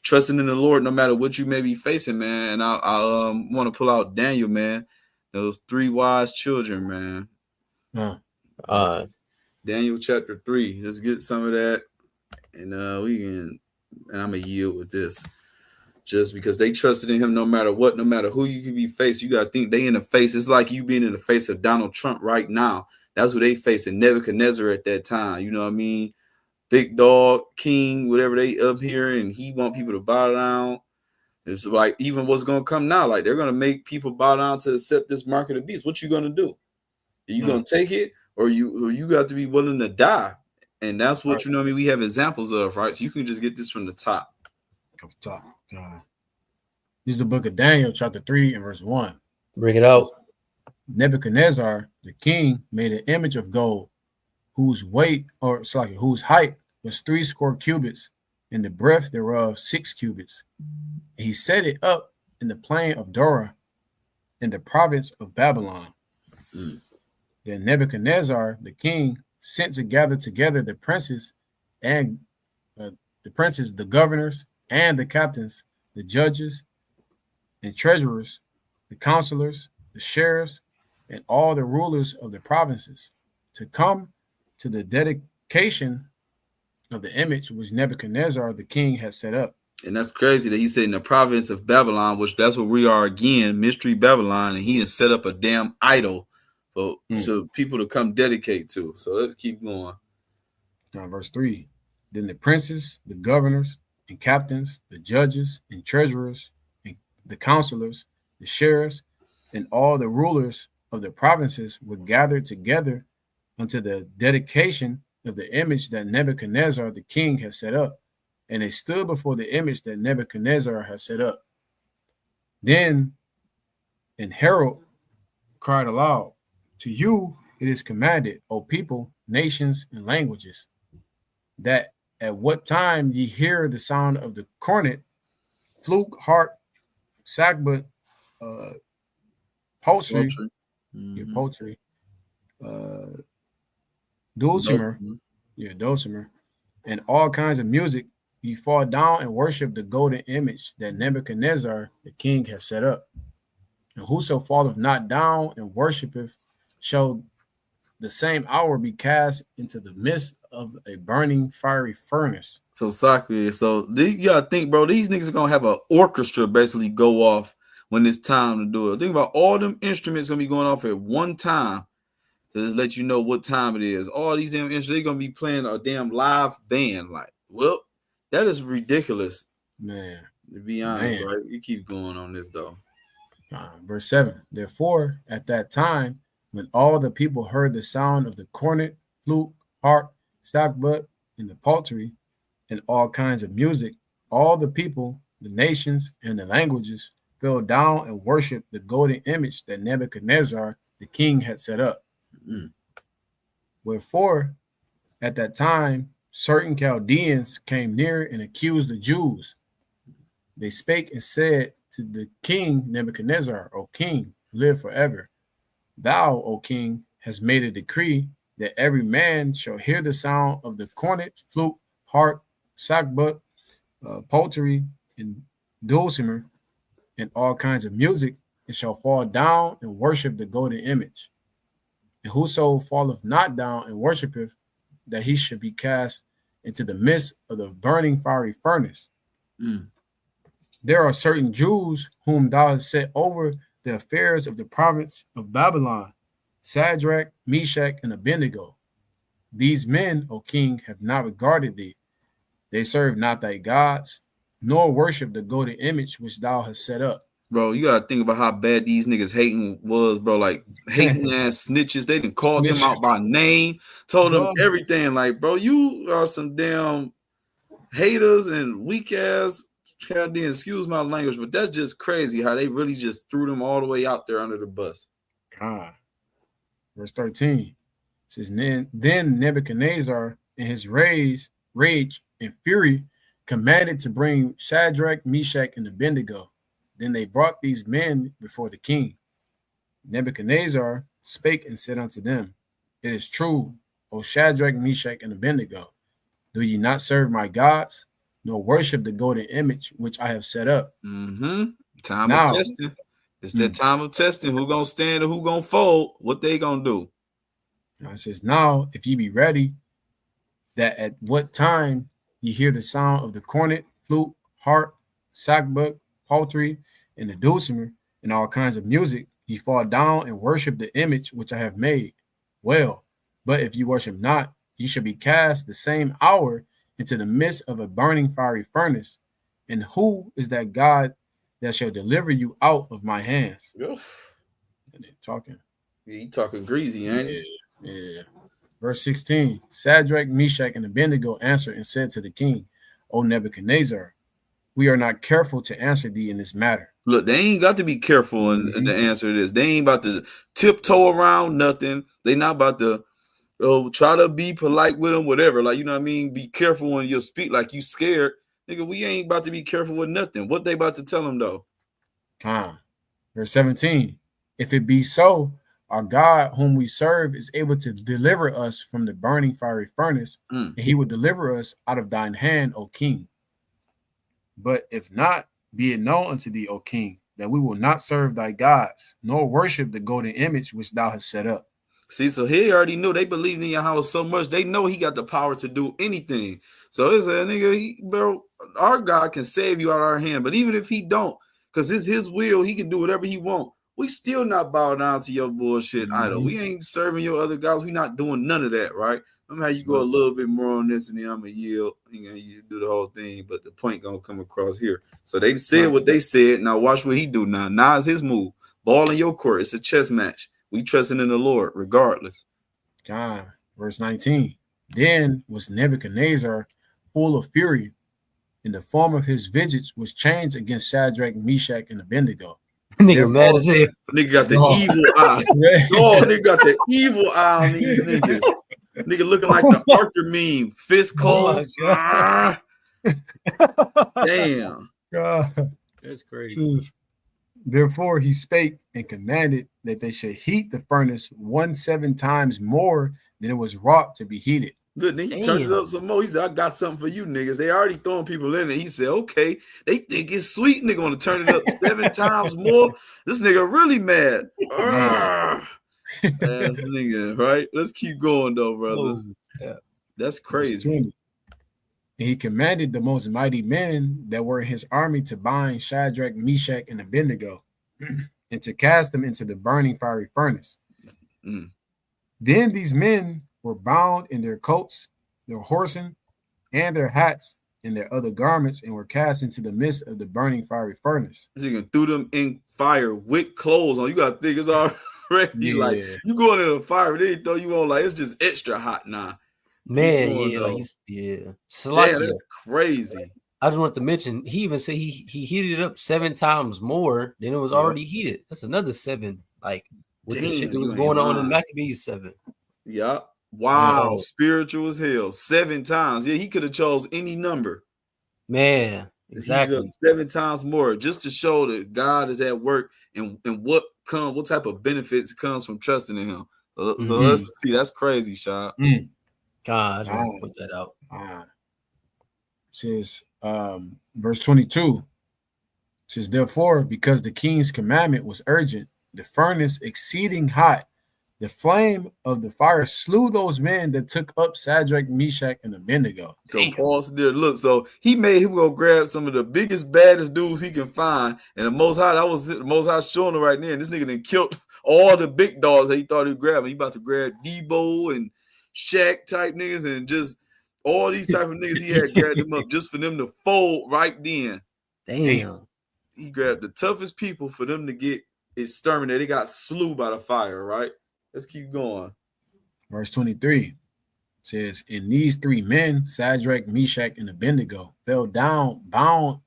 trusting in the Lord, no matter what you may be facing, man. And I want to pull out Daniel, man. Those 3 wise children, man. Daniel chapter 3. Let's get some of that, and and I'm gonna yield with this. Just because they trusted in him no matter what, no matter who you could be faced, you got to think they in the face. It's like you being in the face of Donald Trump right now. That's what they facing, Nebuchadnezzar at that time. You know what I mean? big dog, king, whatever they up here, and he want people to bow down. It's like even what's gonna come now, like they're gonna make people bow down to accept this mark of the beast. What you gonna do? Are you gonna take it, or you got to be willing to die? And that's what we have examples of, right? So you can just get this from the top. Off the top. This is the book of Daniel, chapter 3 and verse 1. Bring it out. Nebuchadnezzar, the king, made an image of gold, whose height was 60 cubits, and the breadth thereof 6 cubits. And he set it up in the plain of Dura, in the province of Babylon. Then Nebuchadnezzar, the king, sent to gather together the princes, the governors, and the captains, the judges and treasurers, the counselors, the sheriffs, and all the rulers of the provinces, to come to the dedication of the image which Nebuchadnezzar the king had set up. And that's crazy that he said in the province of Babylon, which that's where we are again, Mystery Babylon, and he has set up a damn idol for so people to come dedicate to. So let's keep going. Now, verse 3. Then the princes, the governors, and captains, the judges, and treasurers, and the counselors, the sheriffs, and all the rulers of the provinces were gathered together unto the dedication of the image that Nebuchadnezzar the king had set up. And they stood before the image that Nebuchadnezzar had set up. Then an herald cried aloud, to you it is commanded, O people, nations, and languages, that at what time ye hear the sound of the cornet, flute, harp, sackbut, poultry, dulcimer, and all kinds of music, ye fall down and worship the golden image that Nebuchadnezzar the king has set up. And whoso falleth not down and worshipeth shall the same hour be cast into the midst of a burning fiery furnace. So exactly. So you gotta think, bro, these niggas are gonna have an orchestra basically go off when it's time to do it. Think about all them instruments gonna be going off at one time to just let you know what time it is. All these damn instruments, they're gonna be playing a damn live band. Like, well, that is ridiculous, man. To be honest, right? You keep going on this though. Verse 7. Therefore, at that time, when all the people heard the sound of the cornet, flute, harp, sackbut, and the psaltery, and all kinds of music, all the people, the nations, and the languages fell down and worshipped the golden image that Nebuchadnezzar the king had set up. Wherefore, at that time, certain Chaldeans came near and accused the Jews. They spake and said to the king Nebuchadnezzar, O king, live forever. Thou, O king, hast made a decree that every man shall hear the sound of the cornet, flute, harp, sackbut, psaltery, and dulcimer, and all kinds of music, and shall fall down and worship the golden image. And whoso falleth not down and worshipeth, that he should be cast into the midst of the burning fiery furnace. There are certain Jews whom thou hast set over the affairs of the province of Babylon, Shadrach, Meshach, and Abednego. These men, O king, have not regarded thee. They serve not thy gods, nor worship the golden image which thou hast set up. Bro, you gotta think about how bad these niggas hating was, bro. Like hating ass snitches. They didn't call them out by name, told them everything. Like, bro, you are some damn haters and weak ass Chaldeans. Excuse my language, but that's just crazy how they really just threw them all the way out there under the bus. Verse 13 says, Then Nebuchadnezzar in his rage and fury commanded to bring Shadrach, Meshach, and Abednego. Then they brought these men before the king. Nebuchadnezzar spake and said unto them, It is true, O Shadrach, Meshach, and Abednego. Do ye not serve my gods, nor worship the golden image which I have set up? Time of testing. It's that time of testing. Who gonna stand and who gonna fold? What they gonna do? It says, Now, if ye be ready, that at what time ye hear the sound of the cornet, flute, harp, sackbut, psaltery, and the dulcimer, and all kinds of music, ye fall down and worship the image which I have made. Well, but if you worship not, ye shall be cast the same hour into the midst of a burning fiery furnace. And who is that God that shall deliver you out of my hands? Oof. And they're talking. Yeah, he talking greasy, ain't he? Yeah. Verse 16, Shadrach, Meshach, and Abednego answered and said to the king, O Nebuchadnezzar, we are not careful to answer thee in this matter. Look, they ain't got to be careful in the answer to this. They ain't about to tiptoe around nothing. They not about to try to be polite with them, whatever. Like, you know what I mean? Be careful when you speak like you scared. Nigga, we ain't about to be careful with nothing. What they about to tell them, though? Verse 17, if it be so, our God whom we serve is able to deliver us from the burning fiery furnace, and he will deliver us out of thine hand, O king. But if not, be it known unto thee, O king, that we will not serve thy gods, nor worship the golden image which thou hast set up. See, so he already knew they believed in Yahawah so much, they know he got the power to do anything. So it's a nigga, bro, our God can save you out of our hand. But even if he don't, because it's his will, he can do whatever he want. We still not bow down to your bullshit idol. We ain't serving your other gods. We not doing none of that, right? I'm gonna have you go a little bit more on this, and then I'm gonna yield. You do the whole thing, but the point gonna come across here. So they said what they said. Now watch what he do. Now it's his move. Ball in your court. It's a chess match. We trusting in the Lord, regardless. God, verse 19. Then was Nebuchadnezzar full of fury, and the form of his visage was changed against Shadrach, Meshach, and Abednego. Nigga mad as hell. Nigga got the evil eye. Oh, nigga got the evil eye on these niggas. Nigga looking like the Arthur meme. Fist closed. Oh damn. God. That's crazy. Therefore he spake and commanded that they should heat the furnace 17 times more than it was wrought to be heated. Look, then he turned it up some more. He said, I got something for you niggas. They already throwing people in it. He said, okay, they think it's sweet. Nigga want to turn it up 7 times more. This nigga really mad. Nigga, right? Let's keep going though, brother. That's crazy. And he commanded the most mighty men that were in his army to bind Shadrach, Meshach, and Abednego, and to cast them into the burning fiery furnace. Then these men were bound in their coats, their horsing, and their hats, and their other garments, and were cast into the midst of the burning fiery furnace. You can threw them in fire with clothes on. You got to think it's already like you going in the fire, they throw you on like it's just extra hot now. Man, that's crazy. I just want to mention he even said he heated it up 7 times more than it was already heated. That's another 7, like with the shit that was going on in Maccabees 7. Yeah. Wow, spiritual as hell. 7 times. Yeah, he could have chose any number. Man, exactly. 7 times more just to show that God is at work and what type of benefits comes from trusting in him. So let's see. That's crazy, Shad. God, I just want to put that out. Says verse 22 says, therefore, because the king's commandment was urgent, the furnace exceeding hot, the flame of the fire slew those men that took up Shadrach, Meshach, and Abednego. So Paul did look. So he made him go grab some of the biggest, baddest dudes he can find. And the Most High, that was the Most High showing him right there. And this nigga done killed all the big dogs that he thought he'd grab. He about to grab Debo and Shaq type niggas and just all these type of niggas he had grabbed them up just for them to fold right then. Damn. He grabbed the toughest people for them to get exterminated. They got slew by the fire, right? Let's keep going. Verse 23 says, and these 3 men, Shadrach, Meshach, and Abednego, fell down, bound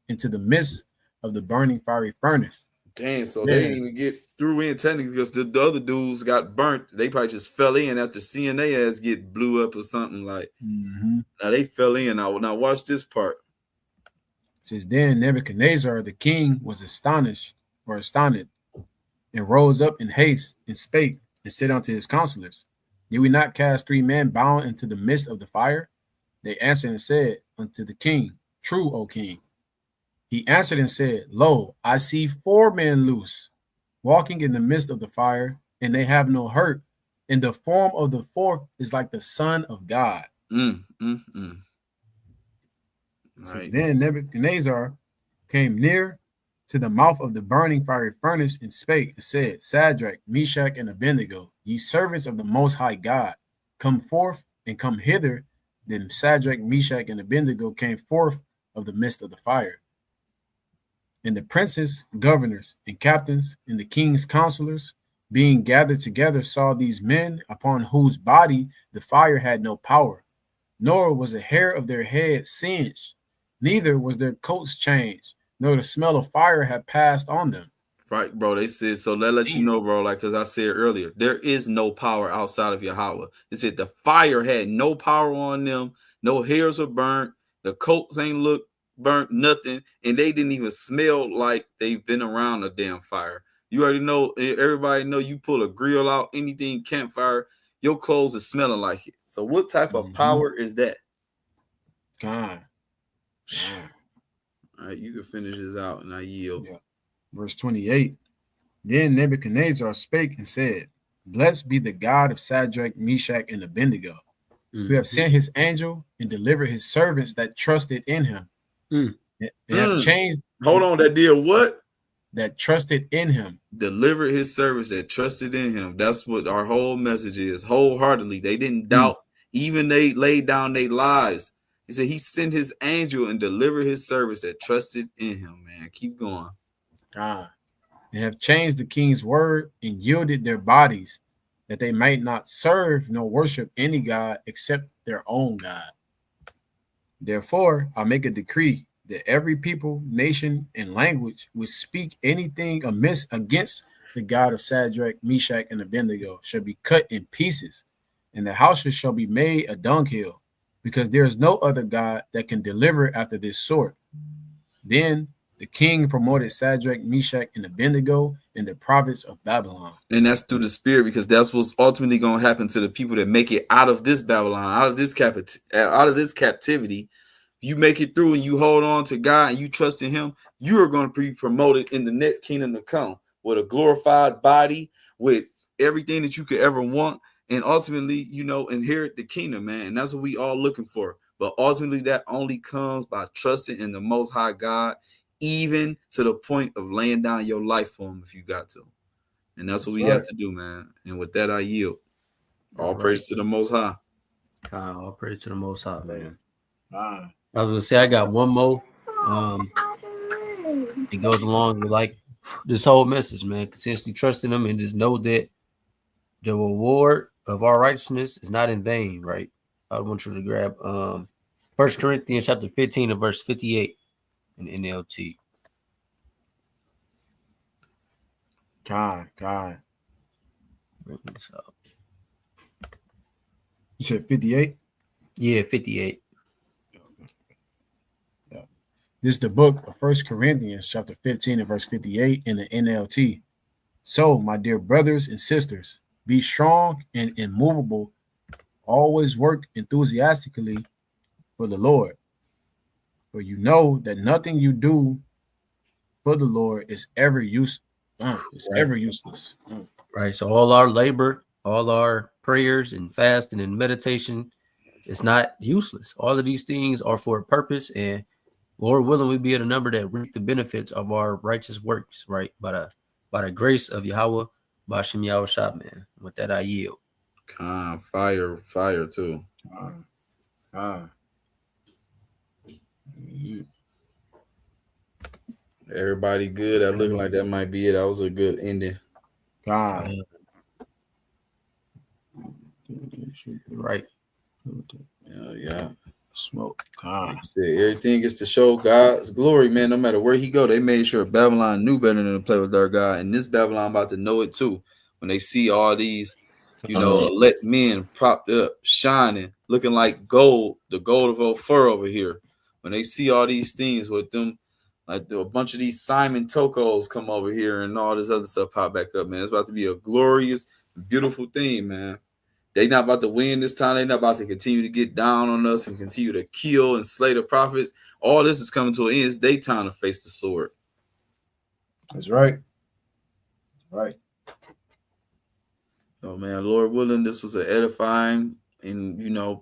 into the midst of the burning fiery furnace. Damn, so they didn't even get through in technically because the other dudes got burnt. They probably just fell in after seeing their ass get blew up or something like. Now they fell in. Now watch this part. It says, then Nebuchadnezzar the king was astonished, and rose up in haste and spake and said unto his counselors, did we not cast 3 men bound into the midst of the fire? They answered and said unto the king, true, O king. He answered and said, lo, I see 4 men loose, walking in the midst of the fire, and they have no hurt, and the form of the 4th is like the Son of God. Right. Then Nebuchadnezzar came near to the mouth of the burning fiery furnace and spake and said, Shadrach, Meshach, and Abednego, ye servants of the Most High God, come forth and come hither. Then Shadrach, Meshach, and Abednego came forth of the midst of the fire. And the princes, governors, and captains, and the king's counselors, being gathered together, saw these men upon whose body the fire had no power, nor was a hair of their head singed, neither was their coats changed, nor the smell of fire had passed on them. Right, bro. They said, so that lets you know, bro, like, because I said earlier, there is no power outside of Yahawah. It said the fire had no power on them, no hairs were burnt, the coats ain't look burnt, nothing, and they didn't even smell like they've been around a damn fire. You already know, everybody know, you pull a grill out, anything campfire, your clothes is smelling like it. So what type of power is that? God. All right, you can finish this out and I yield. Yeah. Verse 28. Then Nebuchadnezzar spake and said, Blessed be the God of Shadrach, Meshach, and Abednego, who have sent his angel and delivered his servants that trusted in him. And have changed. Hold on, that did what? That trusted in him. Delivered his servants that trusted in him. That's what our whole message is. Wholeheartedly. They didn't doubt. Even they laid down their lives. He said he sent his angel and delivered his servants that trusted in him, man. Keep going. And have changed the king's word and yielded their bodies, that they might not serve nor worship any god except their own God. Therefore, I make a decree that every people, nation, and language which speak anything amiss against the God of Shadrach, Meshach, and Abednego shall be cut in pieces, and the houses shall be made a dunghill, because there is no other God that can deliver after this sort. Then the king promoted Shadrach, Meshach, and Abednego in the province of Babylon. And that's through the Spirit, because that's what's ultimately going to happen to the people that make it out of this Babylon, out of this captivity. You make it through and you hold on to God and you trust in him, you are going to be promoted in the next kingdom to come with a glorified body, with everything that you could ever want, and ultimately, inherit the kingdom, man. And that's what we all looking for. But ultimately, that only comes by trusting in the Most High God, even to the point of laying down your life for him if you got to. And that's what we have to do, man. And with that, I yield. All praise to the Most High. All praise to the Most High, man. I was gonna say I got one more. It goes along with like this whole message, man. Continuously trusting him and just know that the reward of our righteousness is not in vain, right? I want you to grab 1 Corinthians chapter 15 and verse 58 in NLT. God. Bring this up. You said 58? Yeah, 58. Yeah. This is the book of 1 Corinthians chapter 15 and verse 58 in the NLT. So, my dear brothers and sisters, be strong and immovable. Always work enthusiastically for the Lord. For you know that nothing you do for the Lord is ever useless. Right. So all our labor, all our prayers and fasting and meditation, it's not useless. All of these things are for a purpose, and Lord willing, we be at a number that reap the benefits of our righteous works, right? By the grace of Yahawah, by Son YAHAWASHI, man. With that, I yield. Fire too. Everybody good. That looking like that might be it. That was a good ending. God. Right. Yeah. Smoke. God. Said everything is to show God's glory, man. No matter where he go, they made sure Babylon knew better than to play with their God, and this Babylon about to know it too. When they see all these, elect men propped up, shining, looking like gold, the gold of Ophir over here. When they see all these things with them, like a bunch of these Simon Tokos come over here and all this other stuff pop back up, man. It's about to be a glorious, beautiful thing, man. They not about to win this time. They not about to continue to get down on us and continue to kill and slay the prophets. All this is coming to an end. It's their time to face the sword. That's right. Right. So, man, Lord willing, this was an edifying and,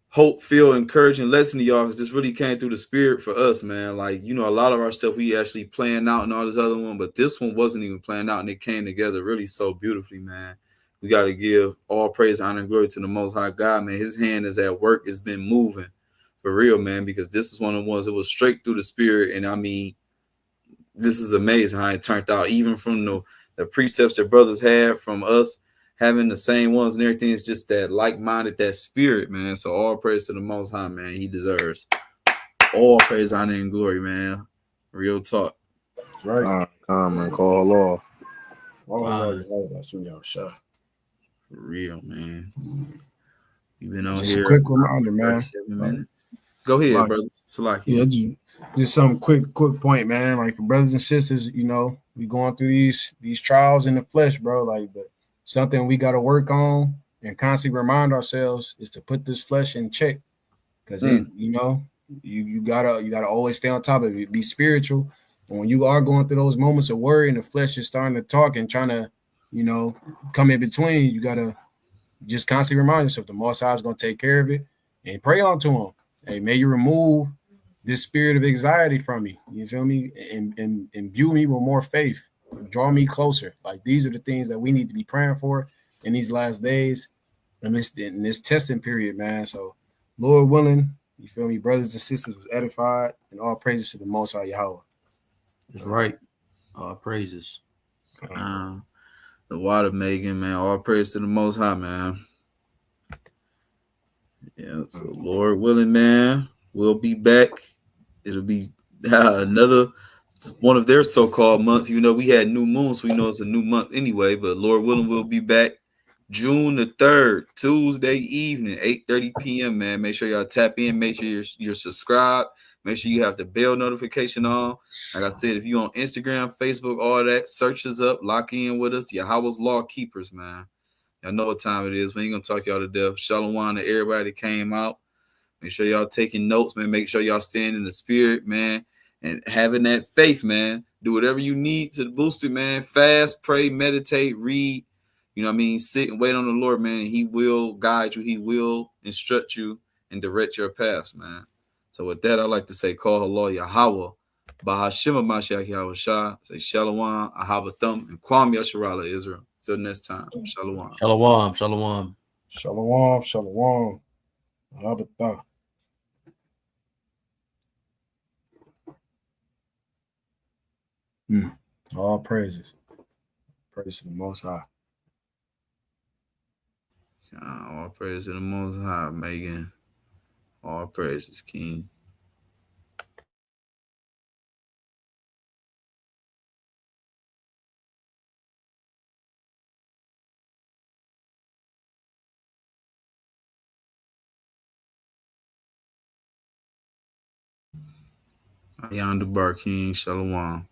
hope-filled, encouraging lesson to y'all, because this really came through the Spirit for us, man. Like, a lot of our stuff we actually planned out and all this other one, but this one wasn't even planned out, and it came together really so beautifully, man. we got to give all praise, honor, and glory to the Most High God, man. His hand is at work. It's been moving for real, man, because this is one of the ones that was straight through the spirit. And I mean, this is amazing how it turned out, even from the precepts that brothers had from us having the same ones and everything. It's just that like-minded, that spirit, man. So all praise to the Most High, man. He deserves all praise, honor, and glory, man. Real talk. That's right. Man, call law. YLK. For real, man. You've been on Just here a quick reminder, man. 37 minutes. Go ahead, Like, brother. Salaki. Yeah, just some quick point, man. Like for brothers and sisters, you know, we going through these trials in the flesh, bro. Like, but something we got to work on and constantly remind ourselves is to put this flesh in check, because it, you know, you gotta always stay on top of it. Be spiritual, and when you are going through those moments of worry and the flesh is starting to talk and trying to, you know, come in between, you gotta just constantly remind yourself the Most High is gonna take care of it, and pray on to Him. Hey, may you remove this spirit of anxiety from me. You feel me? And imbue me with more faith. Draw me closer. Like these are the things that we need to be praying for in these last days and in this testing period, man. So, Lord willing, you feel me, brothers and sisters was edified, and all praises to the Most High Yahawah. That's right. All praises. The water Megan, man. All praise to the Most High, man. Yeah. So, Lord willing, man, we'll be back. It'll be another one of their so-called months. You know, we had new moons. So we know it's a new month anyway. But Lord willing, we'll be back June the 3rd, Tuesday evening, 8:30 p.m., man. Make sure y'all tap in. Make sure you're subscribed. Make sure you have the bell notification on. Like I said, if you on Instagram, Facebook, all that, search us up. Lock in with us. Yahawah's Law Keepers, man. Y'all know what time it is. We ain't going to talk y'all to death. Shalom to everybody that came out. Make sure y'all taking notes, man. Make sure y'all staying in the spirit, man, and having that faith, man. Do whatever you need to boost it, man. Fast, pray, meditate, read. You know what I mean? Sit and wait on the Lord, man. And He will guide you. He will instruct you and direct your paths, man. So with that, I'd like to say, call Allah Yahawah. Bahashim HaMashaYach Yahawah. Say Shalom, Ahava Thumb, and Kwam Yasharala, Israel. Till next time. Shalom. Shalom. Shalom. Shalom. Shalom. Ahabatah. All praises. Praise to the Most High. All praise to the Most High, Megan. All praises, King. Yonder Bar King, Shalom.